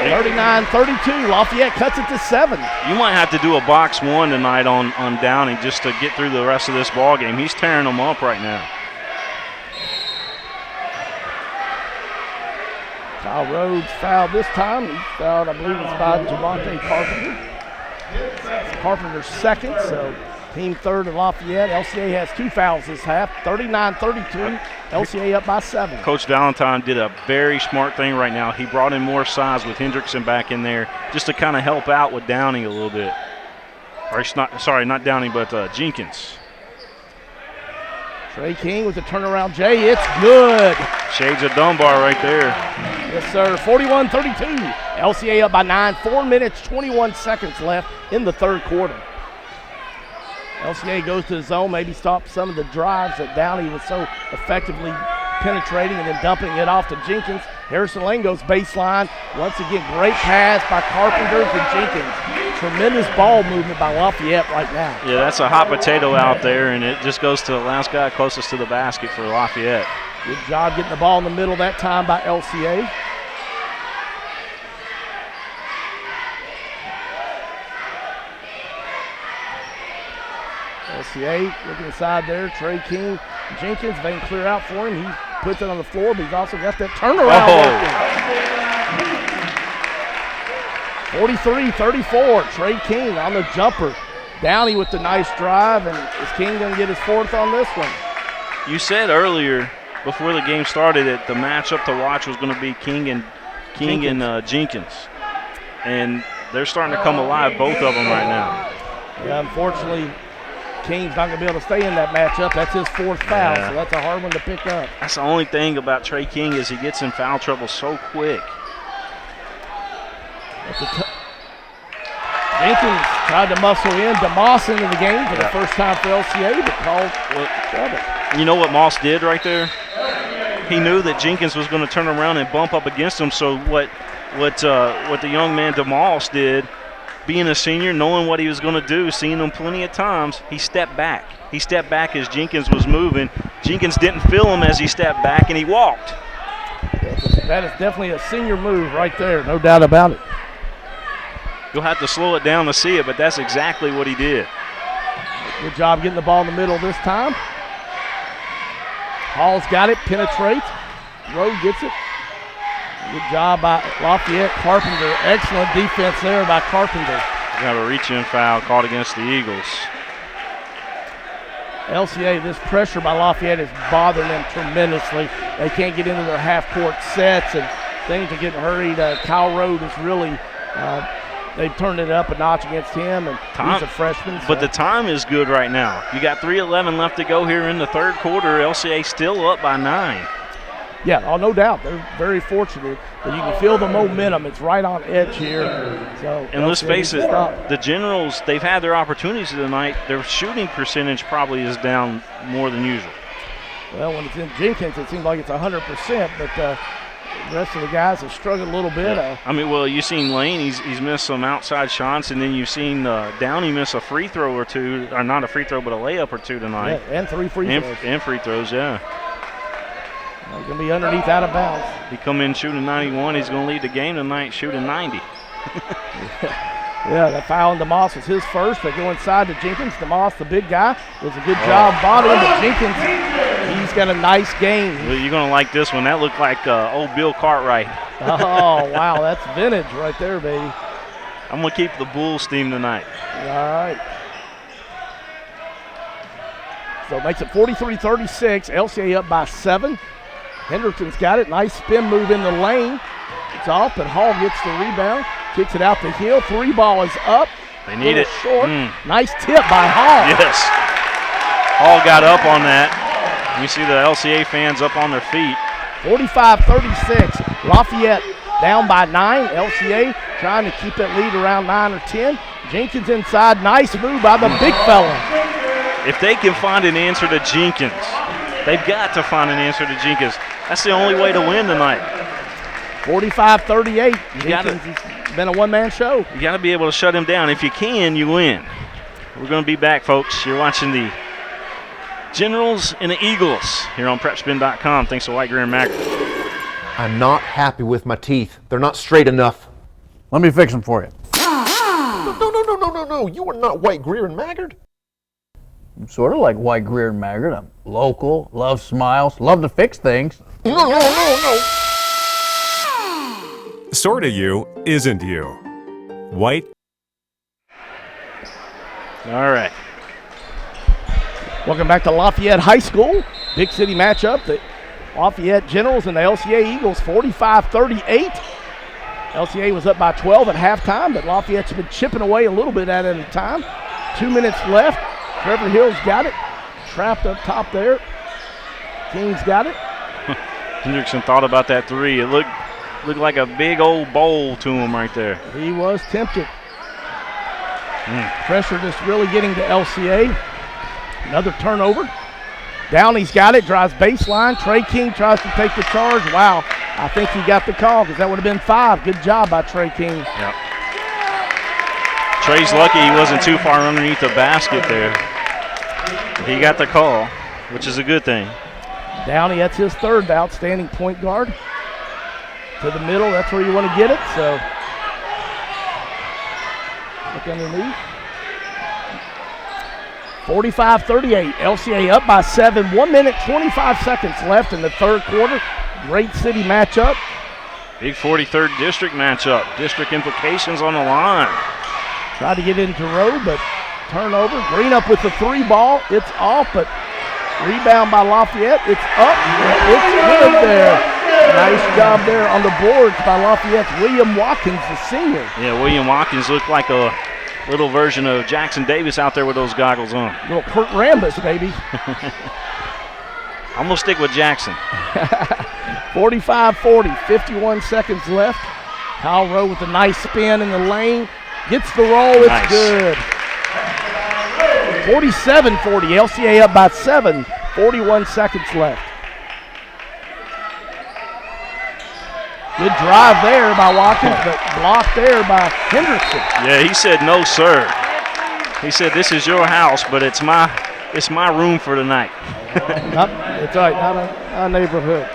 39-32, Lafayette cuts it to 7.
You might have to do a box one tonight on Downey just to get through the rest of this ball game. He's tearing them up right now.
Kyle Rhodes fouled this time. He fouled, I believe it's by Javante Carpenter. It's Carpenter's second, so team third in Lafayette. LCA has 2 fouls this half, 39-32. LCA up by 7.
Coach Valentine did a very smart thing right now. He brought in more size with Hendrickson back in there just to kind of help out with Downey a little bit. Or not Downey, but Jenkins.
Trey King with the turnaround J. It's good.
Shades of Dunbar right there.
Yes, sir. 41-32. LCA up by 9. 4 minutes, 21 seconds left in the third quarter. LCA goes to the zone, maybe stop some of the drives that Downey was so effectively penetrating and then dumping it off to Jenkins. Harrison Lane goes baseline. Once again, great pass by Carpenter to Jenkins. Tremendous ball movement by Lafayette right now.
Yeah, that's a hot potato out there, and it just goes to the last guy closest to the basket for Lafayette.
Good job getting the ball in the middle that time by LCA. LCA looking inside there. Trey King, Jenkins, they can clear out for him. He puts it on the floor, but he's also got that turnaround working. 43-34, Trey King on the jumper. Downey with the nice drive, and is King going to get his 4th on this one?
You said earlier, before the game started, that the matchup to watch was going to be King and Jenkins. And they're starting to come alive, both of them right now.
unfortunately, King's not going to be able to stay in that matchup. That's his fourth foul, so that's a hard one to pick up.
That's the only thing about Trey King is he gets in foul trouble so quick.
Jenkins tried to muscle in DeMoss into the game for the first time for LCA, but called trouble.
You know what Moss did right there? He knew that Jenkins was going to turn around and bump up against him, so what the young man DeMoss did, being a senior, knowing what he was going to do, seeing him plenty of times, he stepped back. He stepped back as Jenkins was moving. Jenkins didn't feel him as he stepped back, and he walked.
That is definitely a senior move right there, no doubt about it.
You'll have to slow it down to see it, but that's exactly what he did.
Good job getting the ball in the middle this time. Hall's got it, penetrates. Rowe gets it. Good job by Lafayette. Carpenter, excellent defense there by Carpenter.
We have a reach-in foul called against the Eagles.
LCA, this pressure by Lafayette is bothering them tremendously. They can't get into their half-court sets, and things are getting hurried. Kyle Rode is really, they've turned it up a notch against him, and he's a freshman.
But the time is good right now. You got 3:11 left to go here in the third quarter. LCA still up by 9.
Yeah, oh, no doubt. They're very fortunate, but you can feel the momentum. It's right on edge here. So,
and let's face it, the Generals, they've had their opportunities tonight. Their shooting percentage probably is down more than usual.
Well, when it's in Jenkins, it seems like it's 100%, but the rest of the guys have struggled a little bit.
Yeah. I mean, well, you've seen Lane. He's missed some outside shots, and then you've seen Downey miss a free throw or two, or not a free throw, but a layup or two tonight.
Yeah, and 3 free throws.
And free throws, yeah.
He's going to be underneath out of bounds.
He come in shooting 91. He's going to lead the game tonight shooting 90.
Yeah, that foul on DeMoss was his first. They go inside to Jenkins. DeMoss, the big guy, does a good job bothering, but Jenkins, he's got a nice game.
Well, you're going to like this one. That looked like old Bill Cartwright.
Oh, wow, that's vintage right there, baby.
I'm going to keep the Bulls team tonight.
All right. So it makes it 43-36. LCA up by 7. Hendrickson's got it. Nice spin move in the lane. It's off, but Hall gets the rebound. Kicks it out the hill. 3 ball is up.
They need it.
Short. Nice tip by Hall.
Yes. Hall got up on that. You see the LCA fans up on their feet.
45-36. Lafayette down by 9. LCA trying to keep that lead around 9 or 10. Jenkins inside. Nice move by the big fella.
If they can find an answer to Jenkins, they've got to find an answer to Jenkins. That's the only way to win tonight.
45-38. Jenkins has been a one-man show.
You got to be able to shut him down. If you can, you win. We're going to be back, folks. You're watching the Generals and the Eagles here on PrepSpin.com. Thanks to White, Greer, and Maggard.
I'm not happy with my teeth. They're not straight enough.
Let me fix them for you.
No. You are not White, Greer, and Maggard.
I'm sort of like White, Greer, and Maggard. I'm local, love smiles, love to fix things.
No.
Sorta you isn't you. White.
All right.
Welcome back to Lafayette High School. Big city matchup. The Lafayette Generals and the LCA Eagles, 45-38. LCA was up by 12 at halftime, but Lafayette's been chipping away a little bit at it at a time. 2 minutes left. Trevor Hill's got it. Trapped up top there. King's got it.
Hendrickson thought about that 3. It looked like a big old bowl to him right there.
He was tempted. Pressure just really getting to LCA. Another turnover. Downey's got it, drives baseline. Trey King tries to take the charge. Wow, I think he got the call because that would have been 5. Good job by Trey King.
Yep. Trey's lucky he wasn't too far underneath the basket there. He got the call, which is a good thing.
Downey, that's his third outstanding point guard. To the middle, that's where you want to get it. So, look underneath. 45-38, LCA up by 7. 1 minute, 25 seconds left in the third quarter. Great city matchup.
Big 43rd district matchup. District implications on the line.
Tried to get into row, but turnover. Green up with the 3 ball. It's off, but rebound by Lafayette. It's up. It's good there. Nice job there on the boards by Lafayette's William Watkins, the senior.
Yeah, William Watkins looked like a Little version of Jackson Davis out there with those goggles on.
Little Kurt Rambis, baby.
I'm going to stick with Jackson.
45-40, 51 seconds left. Kyle Rowe with a nice spin in the lane. Gets the roll, it's
Nice.
good. 47-40, LCA up by 7, 41 seconds left. Good drive there by Watkins, but blocked there by Hendrickson.
Yeah, he said no, sir. He said this is your house, but it's my room for tonight.
It's right, not a neighborhood.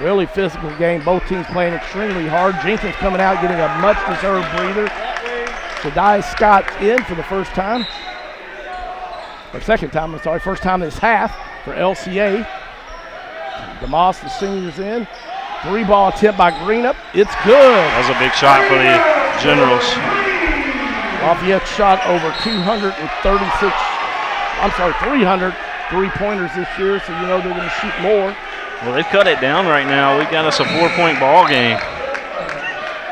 Really physical game. Both teams playing extremely hard. Jenkins coming out getting a much-deserved breather. Shadiah Scott in for the first time. Or second time, I'm sorry. First time this half for LCA. DeMoss, the senior's in. 3-ball attempt by Greenup. It's good.
That was a big shot for the Generals.
Lafayette shot over 300 3-pointers this year, so you know they're going to shoot more.
Well, they've cut it down right now. We've got us a 4-point ball game.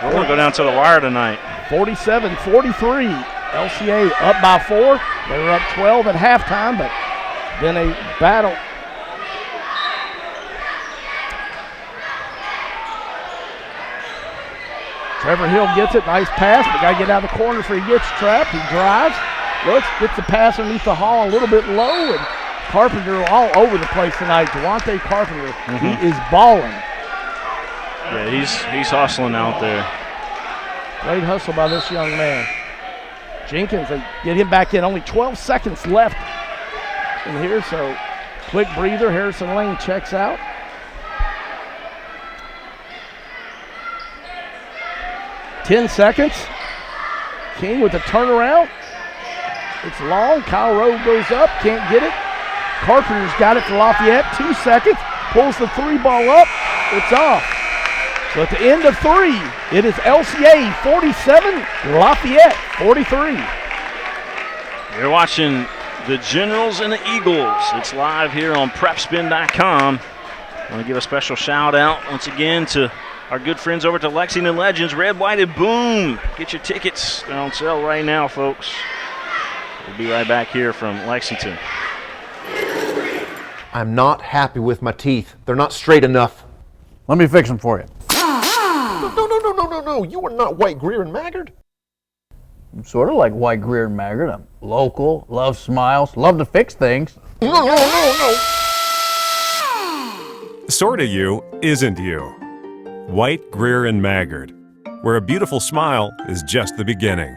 We're going to go down to the wire tonight.
47-43. LCA up by 4. They were up 12 at halftime, but then a battle. Trevor Hill gets it. Nice pass, but got to get out of the corner before he gets trapped. He drives, looks, gets the pass underneath the hall a little bit low, and Carpenter all over the place tonight. Devontae Carpenter, he is balling.
Yeah, he's hustling out there.
Great hustle by this young man. Jenkins, they get him back in. Only 12 seconds left in here, so quick breather. Harrison Lane checks out. Ten seconds. King with a turnaround. It's long. Kyle Rowe goes up. Can't get it. Carpenter's got it for Lafayette. 2 seconds. Pulls the 3-ball up. It's off. So at the end of 3, it is LCA 47, Lafayette 43.
You're watching the Generals and the Eagles. It's live here on PrepSpin.com. I want to give a special shout out once again to our good friends over to Lexington Legends, Red, White, and Boom. Get your tickets. They're on sale right now, folks. We'll be right back here from Lexington.
I'm not happy with my teeth. They're not straight enough.
Let me fix them for you.
No. You are not White, Greer, and Maggard.
I'm sort of like White, Greer, and Maggard. I'm local, love smiles, love to fix things.
No.
Sorta you isn't you. White, Greer, and Maggard, where a beautiful smile is just the beginning.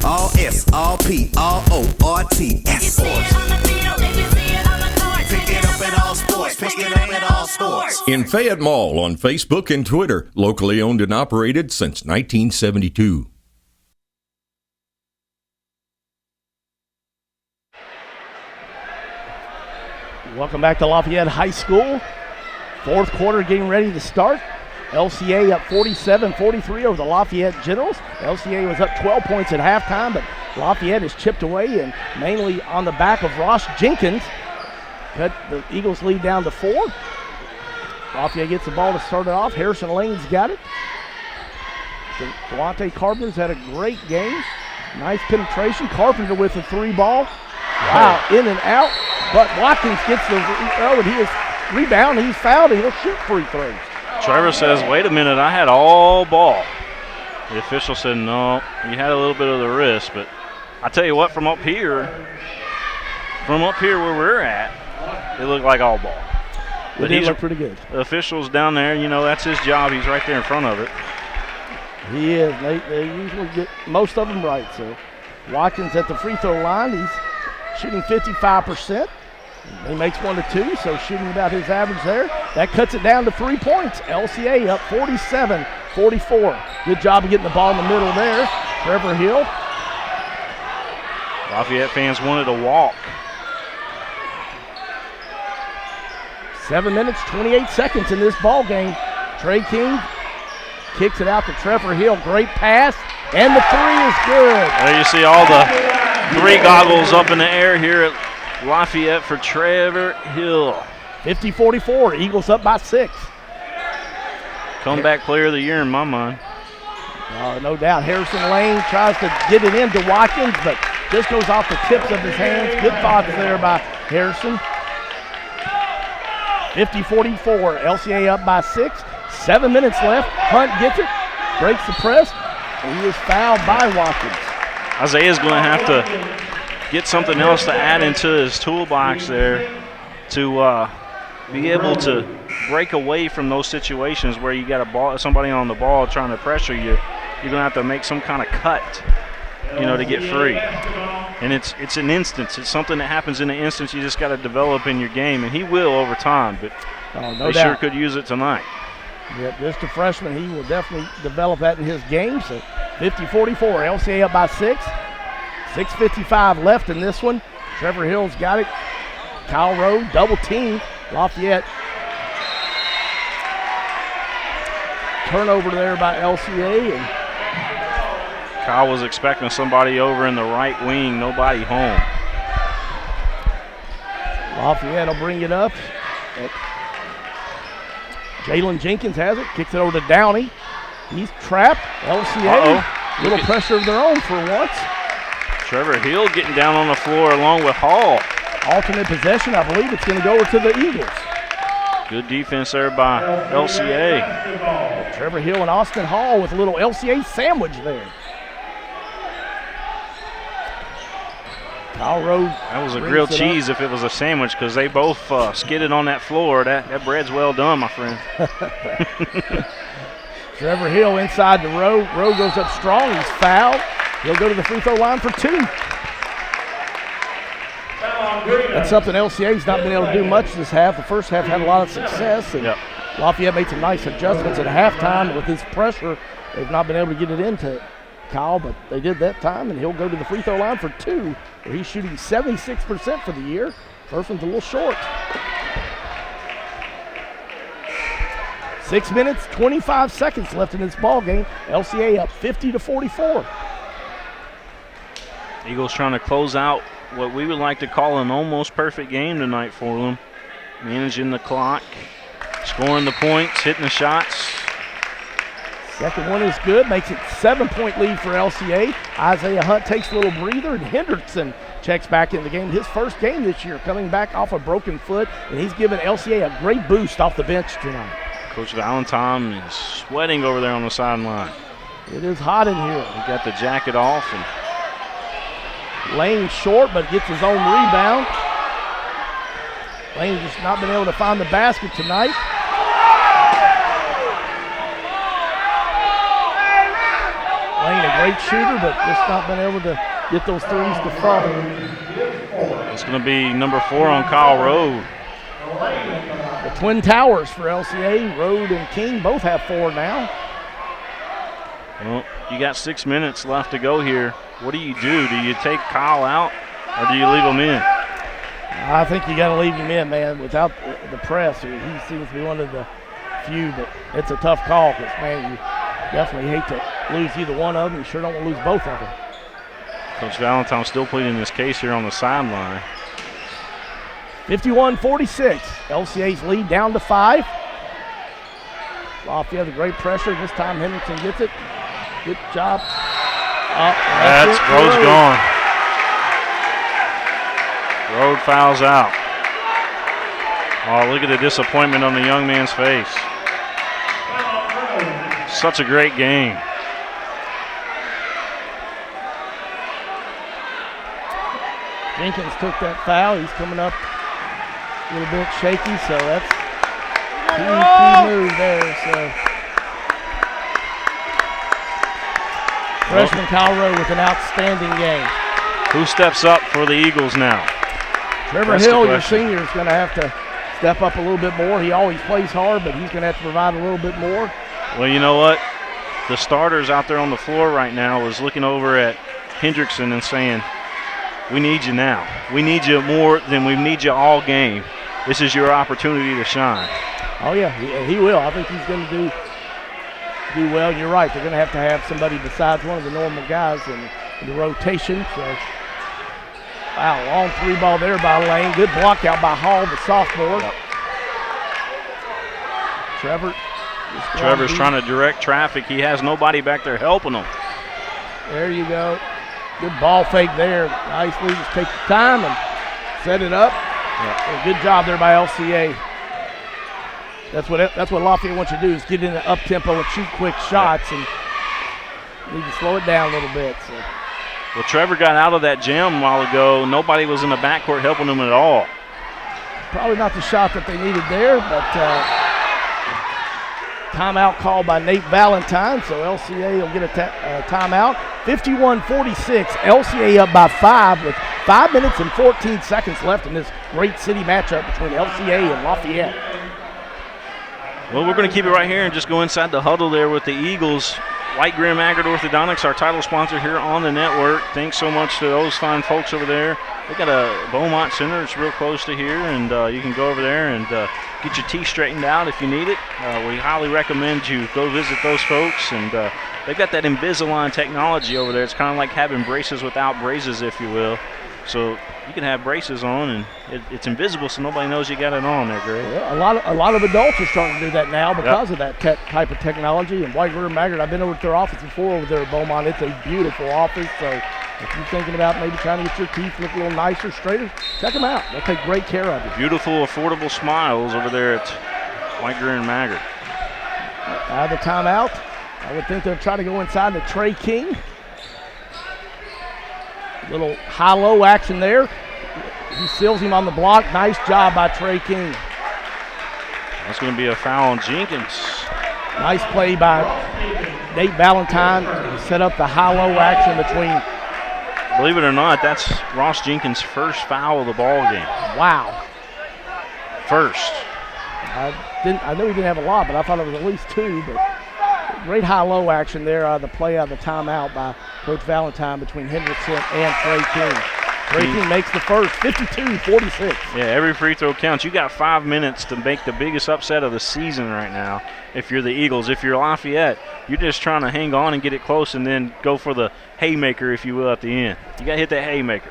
All S, all P, all O, R, T, S. Pick it up at all sports. Pick it up at all sports.
In Fayette Mall on Facebook and Twitter, locally owned and operated since 1972.
Welcome back to Lafayette High School. Fourth quarter getting ready to start. LCA up 47-43 over the Lafayette Generals. LCA was up 12 points at halftime, but Lafayette has chipped away, and mainly on the back of Ross Jenkins. Cut the Eagles lead down to 4. Lafayette gets the ball to start it off. Harrison Lane's got it. Devontae Carpenter's had a great game. Nice penetration. Carpenter with the 3-ball. Wow, in and out. But Watkins gets the and he is rebound. He's fouled, and he'll shoot free throws.
Trevor says, wait a minute, I had all ball. The official said, no, you had a little bit of the wrist, but I tell you what, from up here where we're at, it looked like all ball.
But he looked pretty good.
The official's down there, you know, that's his job. He's right there in front of it.
He is. They usually get most of them right. So Watkins at the free throw line. He's shooting 55%. He makes 1 to 2, so shooting about his average there. That cuts it down to 3 points. LCA up 47-44. Good job of getting the ball in the middle there. Trevor Hill.
Lafayette fans wanted to walk.
7 minutes, 28 seconds in this ball game. Trey King kicks it out to Trevor Hill. Great pass, and the 3 is good.
There you see all the 3 goggles up in the air here at Lafayette for Trevor Hill.
50-44, Eagles up by 6.
Comeback player of the year in my mind.
No doubt. Harrison Lane tries to get it into Watkins, but just goes off the tips of his hands. Good thoughts there by Harrison. 50-44. LCA up by 6. 7 minutes left. Hunt gets it. Breaks the press. And he is fouled by Watkins.
Isaiah's going to have to get something else to add into his toolbox there to be able to break away from those situations where you got somebody on the ball trying to pressure you. You're going to have to make some kind of cut, to get free. And it's an instance. It's something that happens in an instance you just got to develop in your game, and he will over time, but
no
they
doubt.
sure could use it tonight.
Yeah, just a freshman, he will definitely develop that in his game. So 50-44, LCA up by 6. 6:55 left in this one. Trevor Hill's got it. Kyle Rowe, double team. Lafayette. Turnover there by LCA. And
Kyle was expecting somebody over in the right wing, nobody home.
Lafayette will bring it up. Jalen Jenkins has it, kicks it over to Downey. He's trapped. LCA, little pressure of their own for once.
Trevor Hill getting down on the floor along with Hall.
Alternate possession, I believe it's going to go over to the Eagles.
Good defense there by LCA.
Trevor Hill and Austin Hall with a little LCA sandwich there. Kyle Rowe.
That was a grilled cheese if it was a sandwich, because they both skidded on that floor. That bread's well done, my friend.
Trevor Hill inside the Rowe. Rowe goes up strong. He's fouled. He'll go to the free throw line for 2. That's something LCA's not been able to do much this half. The first half had a lot of success, and Lafayette made some nice adjustments at halftime. With his pressure, they've not been able to get it into Kyle, but they did that time, and he'll go to the free throw line for 2, where he's shooting 76% for the year. First one's a little short. 6 minutes, 25 seconds left in this ball game. LCA up 50-44.
Eagles trying to close out what we would like to call an almost perfect game tonight for them. Managing the clock, scoring the points, hitting the shots.
Second one is good, makes it 7-point lead for LCA. Isaiah Hunt takes a little breather, and Hendrickson checks back in the game. His first game this year, coming back off a broken foot, and he's given LCA a great boost off the bench tonight.
Coach Valentine is sweating over there on the sideline.
It is hot in here.
He got the jacket off. And
Lane short, but gets his own rebound. Lane just not been able to find the basket tonight. Lane a great shooter, but just not been able to get those threes to fall.
It's going to be number 4 on Kyle Rowe.
The Twin Towers for LCA, Rode and King both have 4 now.
Well, you got 6 minutes left to go here. What do you do? Do you take Kyle out, or do you leave him in?
I think you got to leave him in, man. Without the press, he seems to be one of the few, but it's a tough call because, man, you definitely hate to lose either one of them. You sure don't want to lose both of them.
Coach Valentine still pleading his case here on the sideline.
51-46. LCA's lead down to 5. Lafayette, great pressure. This time Hendrickson gets it. Good job.
That's Rowe's gone. Rowe fouls out. Oh, look at the disappointment on the young man's face. Such a great game.
Jenkins took that foul. He's coming up a little bit shaky, so that's key move there. So freshman Kyle Rowe with an outstanding game.
Who steps up for the Eagles now?
Trevor Hill, your senior, is going to have to step up a little bit more. He always plays hard, but he's going to have to provide a little bit more.
Well, you know what? The starters out there on the floor right now is looking over at Hendrickson and saying, we need you now. We need you more than we need you all game. This is your opportunity to shine.
Oh, yeah, he will. I think he's going to do well. You're right. They're going to have somebody besides one of the normal guys in the rotation. So, wow, long 3 ball there by Lane. Good block out by Hall, the sophomore. Yep. Trevor
Trevor's trying to direct traffic. He has nobody back there helping him.
There you go. Good ball fake there. Nicely just take the time and set it up. Yeah. Good job there by LCA. That's what Lafayette wants you to do, is get in the up-tempo and shoot quick shots, and need to slow it down a little bit. So.
Well, Trevor got out of that jam a while ago. Nobody was in the backcourt helping him at all.
Probably not the shot that they needed there, but timeout called by Nate Valentine, so LCA will get a timeout. 51-46, LCA up by 5 with 5 minutes and 14 seconds left in this great city matchup between LCA and Lafayette.
Well, we're going to keep it right here and just go inside the huddle there with the Eagles. White, Greer, Maggard Orthodontics, our title sponsor here on the network. Thanks so much to those fine folks over there. They got a Beaumont Center. It's real close to here, and you can go over there and get your teeth straightened out if you need it. We highly recommend you go visit those folks, and they've got that Invisalign technology over there. It's kind of like having braces without braces, if you will. So you can have braces on, and it's invisible, so nobody knows you got it on there, Greg.
Yeah, a lot of adults are starting to do that now because of that type of technology. And White, Greer, Maggard, I've been over to their office before over there at Beaumont. It's a beautiful office, so if you're thinking about maybe trying to get your teeth look a little nicer, straighter, check them out. They'll take great care of you.
Beautiful, affordable smiles over there at White, Greer, and Maggard.
Out of the timeout, I would think they'll try to go inside to Trey King. Little high-low action there. He seals him on the block. Nice job by Trey King.
That's going to be a foul on Jenkins.
Nice play by Nate Valentine. He set up the high-low action between.
Believe it or not, that's Ross Jenkins' first foul of the ball game.
Wow.
First.
I know he didn't have a lot, but I thought it was at least 2. But great high-low action there. The play out of the timeout by Coach Valentine between Hendrickson and Trey King. Trey King makes the first, 52-46.
Yeah, every free throw counts. You got 5 minutes to make the biggest upset of the season right now if you're the Eagles. If you're Lafayette, you're just trying to hang on and get it close and then go for the haymaker, if you will, at the end. You got to hit that haymaker.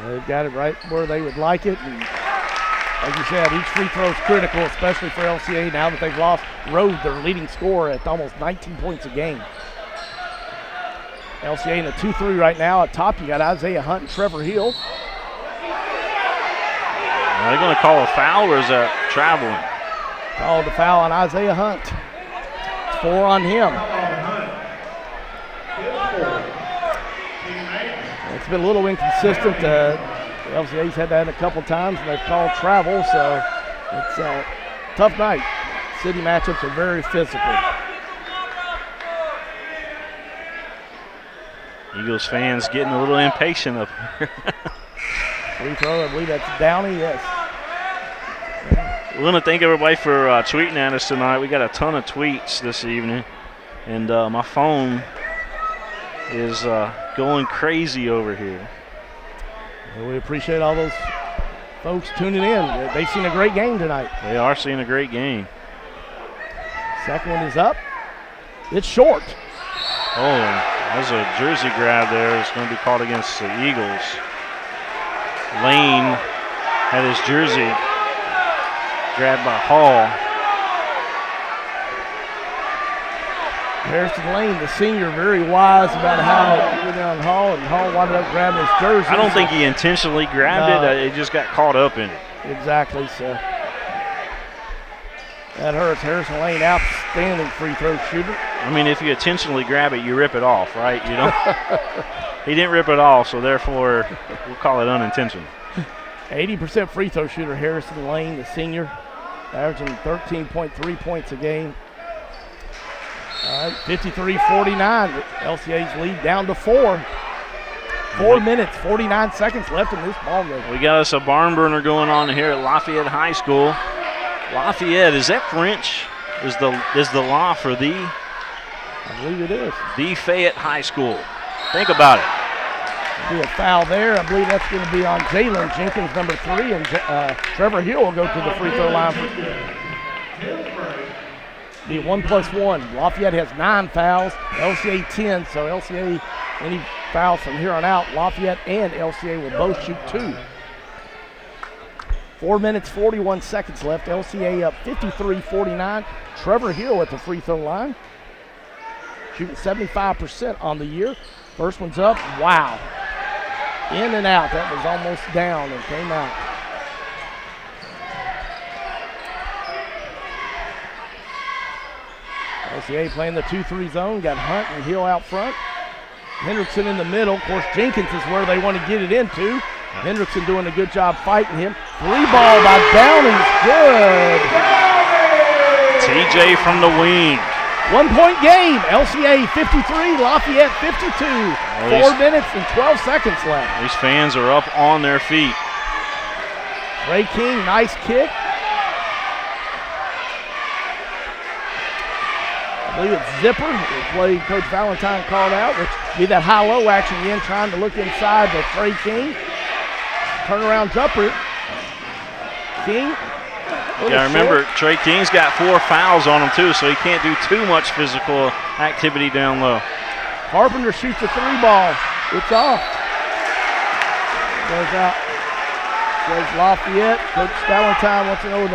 They've got it right where they would like it. And like you said, each free throw is critical, especially for LCA now that they've lost Rode, their leading scorer, at almost 19 points a game. LCA in a 2-3 right now. At top, you got Isaiah Hunt and Trevor Hill.
Are they going to call a foul, or is that traveling?
Called the foul on Isaiah Hunt. It's 4 on him. It's been a little inconsistent. LCA's had that a couple times, and they've called travel, so it's a tough night. City matchups are very physical.
Eagles fans getting a little impatient up here.
Free throw, I believe that's Downey, yes.
We want to thank everybody for tweeting at us tonight. We got a ton of tweets this evening, and my phone is going crazy over here.
Well, we appreciate all those folks tuning in. They've seen a great game tonight.
They are seeing a great game.
Second one is up. It's short.
Oh, there's a jersey grab there. It's going to be called against the Eagles. Lane had his jersey grabbed by Hall.
Harrison Lane, the senior, very wise about how it went down Hall, and Hall wound up grabbing his jersey.
I don't think he intentionally grabbed it. It just got caught up in it.
Exactly, so. That hurts. Harrison Lane, outstanding free throw shooter.
I mean, if you intentionally grab it, you rip it off, right? You don't. He didn't rip it off, so therefore we'll call it unintentional.
80% free throw shooter, Harrison Lane, the senior, averaging 13.3 points a game. All right, 53-49. LCA's lead down to 4. 4 minutes, 49 seconds left in this ball game.
We got us a barn burner going on here at Lafayette High School. Lafayette, is that French? Is the law for the?
I believe it is.
The Fayette High School. Think about it.
Be a foul there. I believe that's going to be on Jalen Jenkins, number 3, and Trevor Hill will go to the free throw line. Be 1+1. Lafayette has 9 fouls. LCA 10. So LCA, any fouls from here on out, Lafayette and LCA will both shoot 2. 4 minutes, 41 seconds left. LCA up 53-49. Trevor Hill at the free throw line. Shooting 75% on the year. First one's up. Wow. In and out. That was almost down and came out. LCA playing the 2-3 zone. Got Hunt and Hill out front. Hendrickson in the middle. Of course, Jenkins is where they want to get it into. Hendrickson doing a good job fighting him. 3-ball by Downing. Good.
TJ from the wing.
1 point game. LCA 53, Lafayette 52. 4 minutes and 12 seconds left.
These fans are up on their feet.
Trey King, nice kick. I believe it's Zipper. The play Coach Valentine called out, which be that high-low action again, trying to look inside to Trey King. Turnaround jumper. King.
Yeah, remember, Trey King's got 4 fouls on him, too, so he can't do too much physical activity down low.
Carpenter shoots a 3-ball. It's off. Goes out. Says Lafayette. Coach Valentine wants to know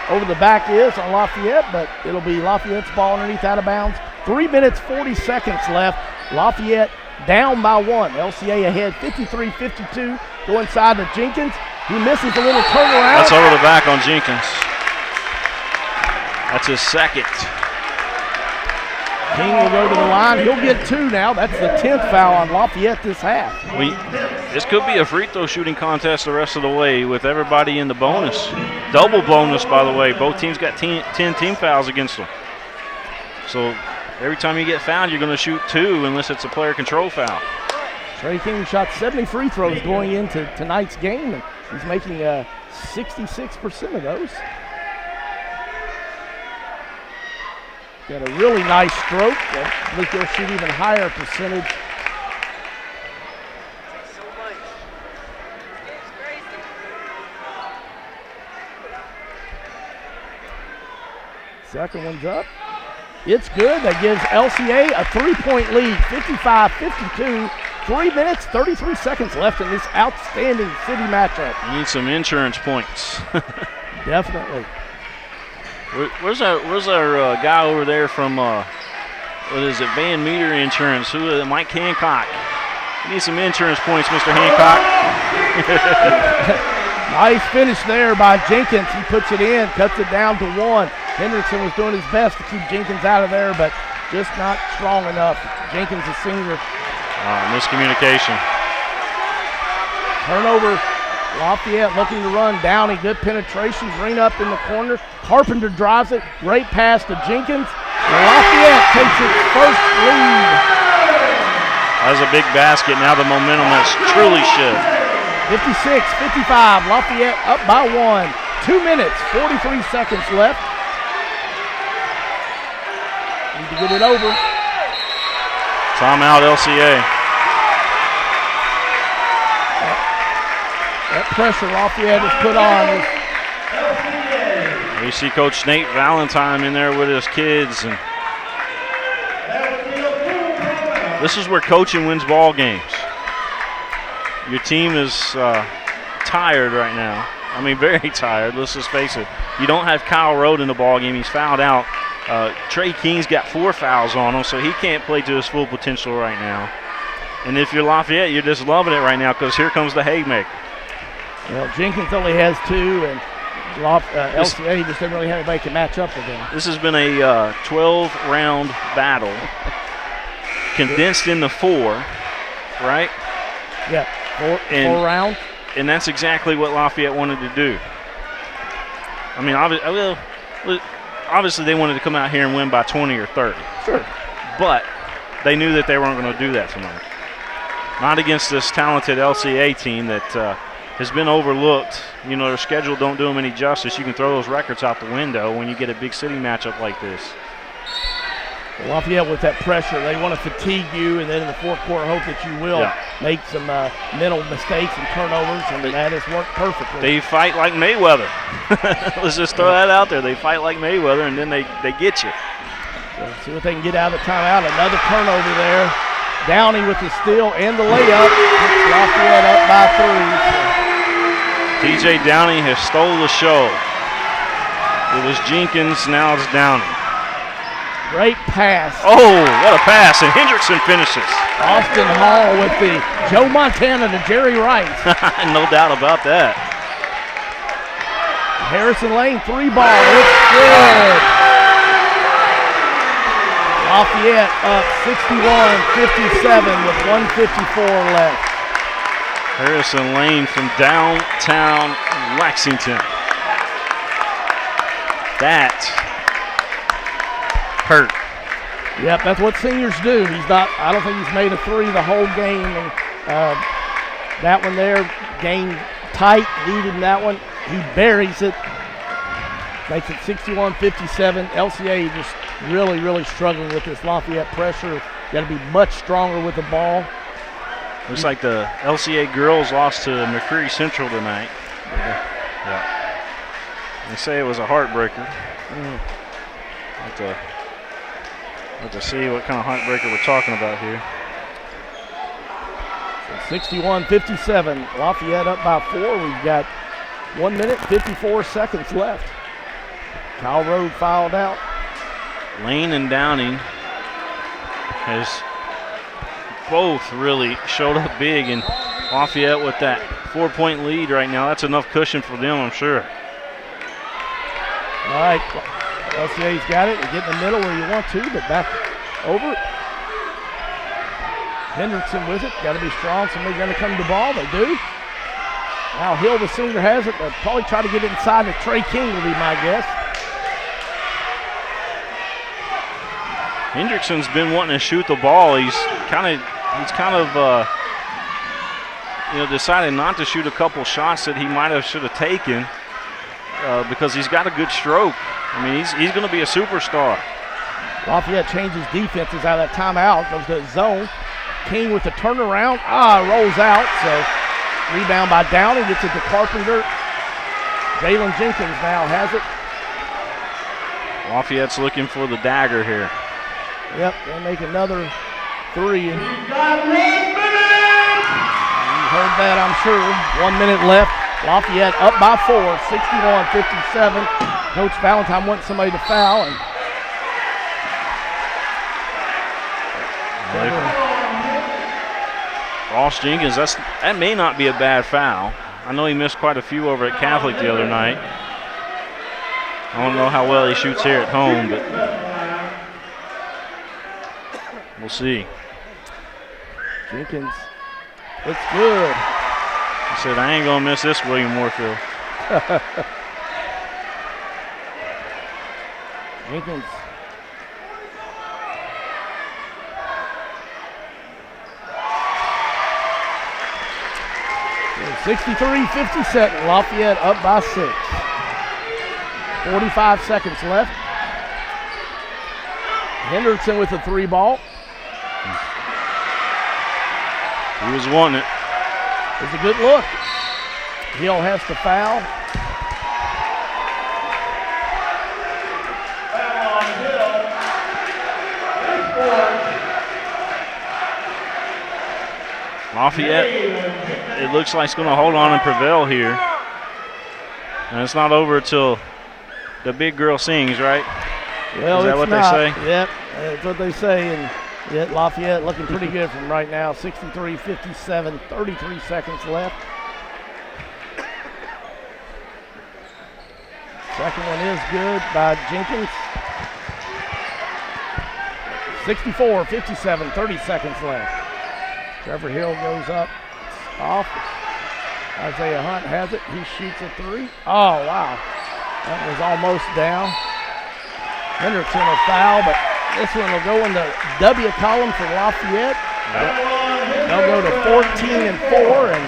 over the back is on Lafayette, but it'll be Lafayette's ball underneath out of bounds. 3 minutes, 40 seconds left. Lafayette down by 1. LCA ahead 53-52. Go inside to Jenkins. He misses a little turnaround.
That's over the back on Jenkins. That's his second.
King will go to the line. He'll get 2 now. That's the 10th foul on Lafayette this half.
This could be a free throw shooting contest the rest of the way with everybody in the bonus. Double bonus, by the way. Both teams got 10 team fouls against them. So every time you get fouled, you're going to shoot 2 unless it's a player control foul.
Trey King shot 70 free throws going into tonight's game, and he's making 66% of those. Got a really nice stroke. I think he'll shoot even higher percentage. Second one's up. It's good. That gives LCA a 3-point lead, 55-52. 3 minutes, 33 seconds left in this outstanding city matchup.
You need some insurance points.
Definitely.
Where's our guy over there from, what is it, Van Meter Insurance? Who is it? Mike Hancock. You need some insurance points, Mr. Hancock.
Nice finish there by Jenkins. He puts it in, cuts it down to 1. Hendrickson was doing his best to keep Jenkins out of there, but just not strong enough. Jenkins, a senior.
Miscommunication.
Turnover. Lafayette looking to run. Downey, good penetration. Green up in the corner. Carpenter drives it. Great pass to Jenkins. Lafayette takes its first lead.
That was a big basket. Now the momentum has truly shifted.
56-55. Lafayette up by 1. 2 minutes, 43 seconds left. Need to get it over.
Timeout, LCA.
That pressure Lafayette has put on.
We see Coach Nate Valentine in there with his kids, and this is where coaching wins ball games. Your team is tired right now. I mean, very tired. Let's just face it. You don't have Kyle Road in the ball game. He's fouled out. Trey King's got 4 fouls on him, so he can't play to his full potential right now. And if you're Lafayette, you're just loving it right now because here comes the haymaker.
Well, Jenkins only has 2, and LCA just didn't really have anybody to match up with him.
This has been a 12-round battle, condensed into 4, right?
Yeah, 4 rounds.
And that's exactly what Lafayette wanted to do. I mean, obviously they wanted to come out here and win by 20 or 30.
Sure.
But they knew that they weren't going to do that tonight. Not against this talented LCA team that has been overlooked. You know, their schedule don't do them any justice. You can throw those records out the window when you get a big city matchup like this.
Lafayette with that pressure, they want to fatigue you, and then in the fourth quarter hope that you will make some mental mistakes and turnovers, and that has worked perfectly.
They fight like Mayweather. Let's just throw that out there. They fight like Mayweather, and then they get you.
So see what they can get out of the timeout. Another turnover there. Downey with the steal and the layup. Lafayette up by 3. So
TJ Downey has stole the show. It was Jenkins, now it's Downey.
Great pass.
Oh, what a pass, and Hendrickson finishes.
Austin Hall with the Joe Montana to Jerry Rice.
No doubt about that.
Harrison Lane, 3-ball, it's good. Lafayette up 61-57 with 1:54 left.
Harrison Lane from downtown Lexington. That hurt.
Yep, that's what seniors do. I don't think he's made a three the whole game. And that one there, game tight, needed that one. He buries it. Makes it 61-57. LCA just really, really struggling with this Lafayette pressure. Got to be much stronger with the ball.
Looks like the LCA girls lost to McCreary Central tonight. Yeah. They say it was a heartbreaker. Have to see what kind of heartbreaker we're talking about here.
61-57. Lafayette up by 4. We've got 1 minute, 54 seconds left. Kyle Road fouled out.
Lane and Downing has both really showed up big, and Lafayette with that 4-point lead right now. That's enough cushion for them, I'm sure.
All right, LCA's got it. You get in the middle where you want to, but back over. Hendrickson with it. Got to be strong. Somebody's going to come to the ball. They do. Now Hill, the senior, has it. They'll probably try to get it inside to Trey King, will be my guess.
Hendrickson's been wanting to shoot the ball. He's kind of decided not to shoot a couple shots that he should have taken because he's got a good stroke. I mean, he's going to be a superstar.
Lafayette changes defenses out of that timeout, goes to his zone. King with the turnaround, rolls out. So rebound by Downey, gets it to Carpenter. Jalen Jenkins now has it.
Lafayette's looking for the dagger here.
Yep, they'll make another three. You heard that, I'm sure. 1 minute left. Lafayette up by 4, 61-57. Coach Valentine wants somebody to foul. And
Ross Jenkins, that may not be a bad foul. I know he missed quite a few over at Catholic the other night. I don't know how well he shoots here at home, but we'll see.
Jenkins, it's good.
He said, I ain't going to miss this, William Moorfield.
Jenkins. So 63-57. Lafayette up by 6. 45 seconds left. Hendrickson with the 3-ball.
He was wanting it.
It's a good look. Hill has to foul.
Lafayette, it looks like it's going to hold on and prevail here. And it's not over till the big girl sings, right?
Well,
is that what they say?
Yep, that's what they say. And yet Lafayette looking pretty good from right now. 63-57, 33 seconds left. Second one is good by Jenkins. 64-57, 30 seconds left. Trevor Hill goes up, off. Isaiah Hunt has it. He shoots a 3. Oh, wow. That was almost down. Hendrickson will foul, but this one will go in the W column for Lafayette. They'll go to 14-4, and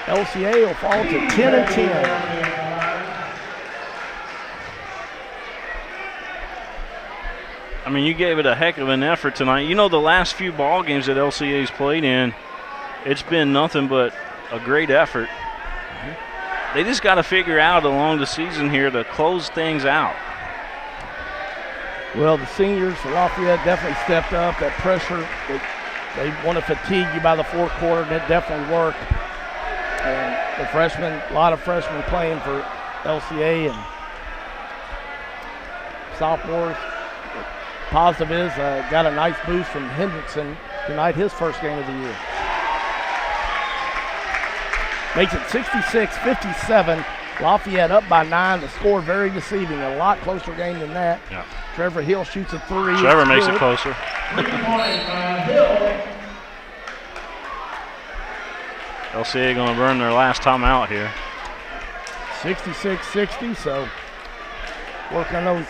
LCA will fall to 10-10.
I mean, you gave it a heck of an effort tonight. You know, the last few ball games that LCA's played in, it's been nothing but a great effort. They just got to figure out along the season here to close things out.
Well, the seniors for Lafayette definitely stepped up. That pressure, they want to fatigue you by the fourth quarter, and it definitely worked. And the freshmen, a lot of freshmen playing for LCA and sophomores. Positive is got a nice boost from Hendrickson tonight, his first game of the year. Makes it 66-57. Lafayette up by 9. The score very deceiving. A lot closer game than that.
Yeah.
Trevor Hill shoots a 3.
Trevor makes it closer. LCA going to burn their last time out here.
66-60, so work on those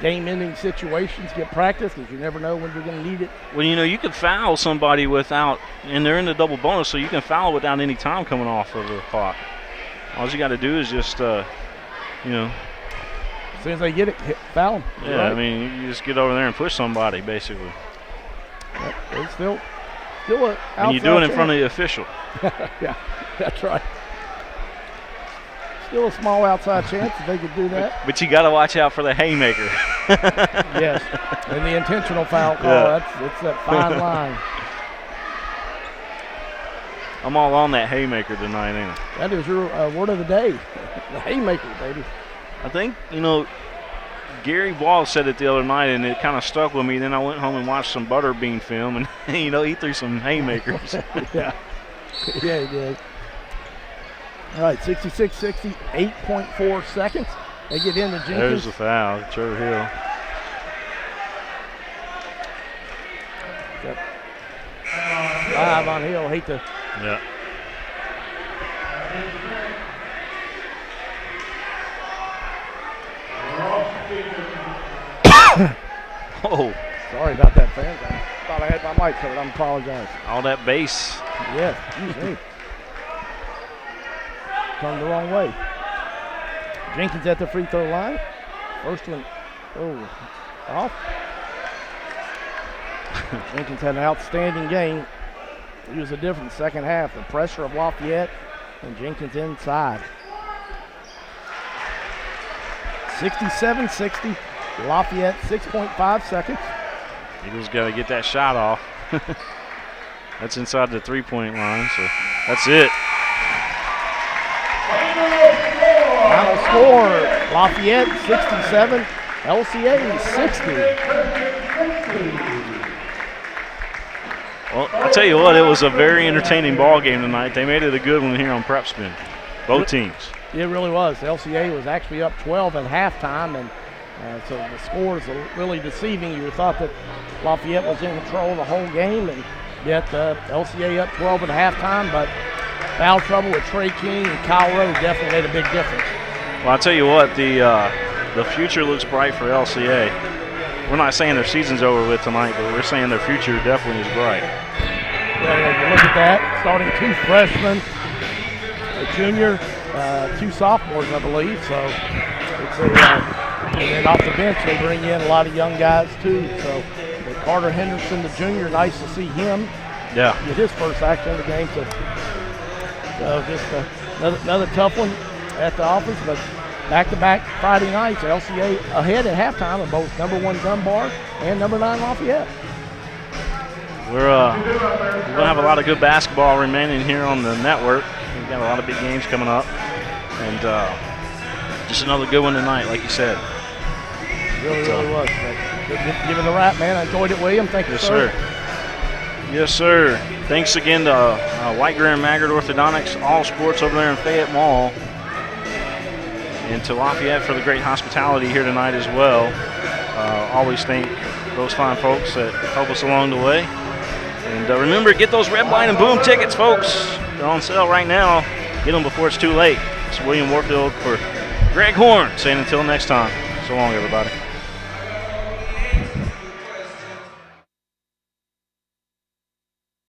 game-ending situations, get practice, because you never know when you're going to need it.
Well, you know, you can foul somebody without, and they're in the double bonus, so you can foul without any time coming off of the clock. All you got to do is just, you know.
As soon as they get it, foul them.
Yeah, right. I mean, you just get over there and push somebody, basically.
Yep, it's still a
and you do it in front of the official.
Yeah, that's right. Still a small outside chance if they could do that.
But you got to watch out for the haymaker.
Yes, and the intentional foul call. Yeah. It's that fine line.
I'm all on that haymaker tonight, ain't I?
That is your word of the day. The haymaker, baby.
I think, you know, Gary Ball said it the other night, and it kind of stuck with me. Then I went home and watched some Butterbean film, and, you know, he threw some haymakers.
Yeah. Yeah, he did. All right, 66-60, 8.4 seconds. They get into Jenkins.
There's the foul, Trevor Hill.
Yep. 5 on Hill. Hate to.
Yeah. Oh.
Sorry about that, fans. I thought I had my mic covered. I apologize.
All that bass.
Yeah, excuse me. Turned the wrong way. Jenkins at the free throw line. First one, off. Jenkins had an outstanding game. He was a different second half. The pressure of Lafayette and Jenkins inside. 67-60. Lafayette, 6.5 seconds.
Eagles got to get that shot off. That's inside the three-point line, so that's it.
Final score, Lafayette 67, LCA 60.
Well, I'll tell you what, it was a very entertaining ball game tonight. They made it a good one here on PrepSpin, both teams.
It really was. LCA was actually up 12 at halftime, and so the score is really deceiving. You thought that Lafayette was in control of the whole game, and yet LCA up 12 at halftime, but foul trouble with Trey King and Kyle Rowe definitely made a big difference.
Well, I'll tell you what, the future looks bright for LCA. We're not saying their season's over with tonight, but we're saying their future definitely is bright.
Yeah, you look at that, starting 2 freshmen, a junior, 2 sophomores, I believe. So it's and then off the bench they bring in a lot of young guys too. So Carter Henderson, the junior, nice to see him.
Yeah.
Get his first action of the game. So just another tough one at the office, but back-to-back Friday nights, LCA ahead at halftime of both number 1 Dunbar and number 9 Lafayette.
We're going to have a lot of good basketball remaining here on the network. We've got a lot of big games coming up, and just another good one tonight, like you said.
Really was. Give it a wrap, man. I enjoyed it, William. Thank you, sir.
Yes, sir. Thanks again to White, Greer, and Maggard Orthodontics, All Sports over there in Fayette Mall, and to Lafayette for the great hospitality here tonight as well. Always thank those fine folks that help us along the way. And remember, get those Red, White, and Boom tickets, folks. They're on sale right now. Get them before it's too late. It's William Warfield for Greg Horn saying until next time. So long, everybody.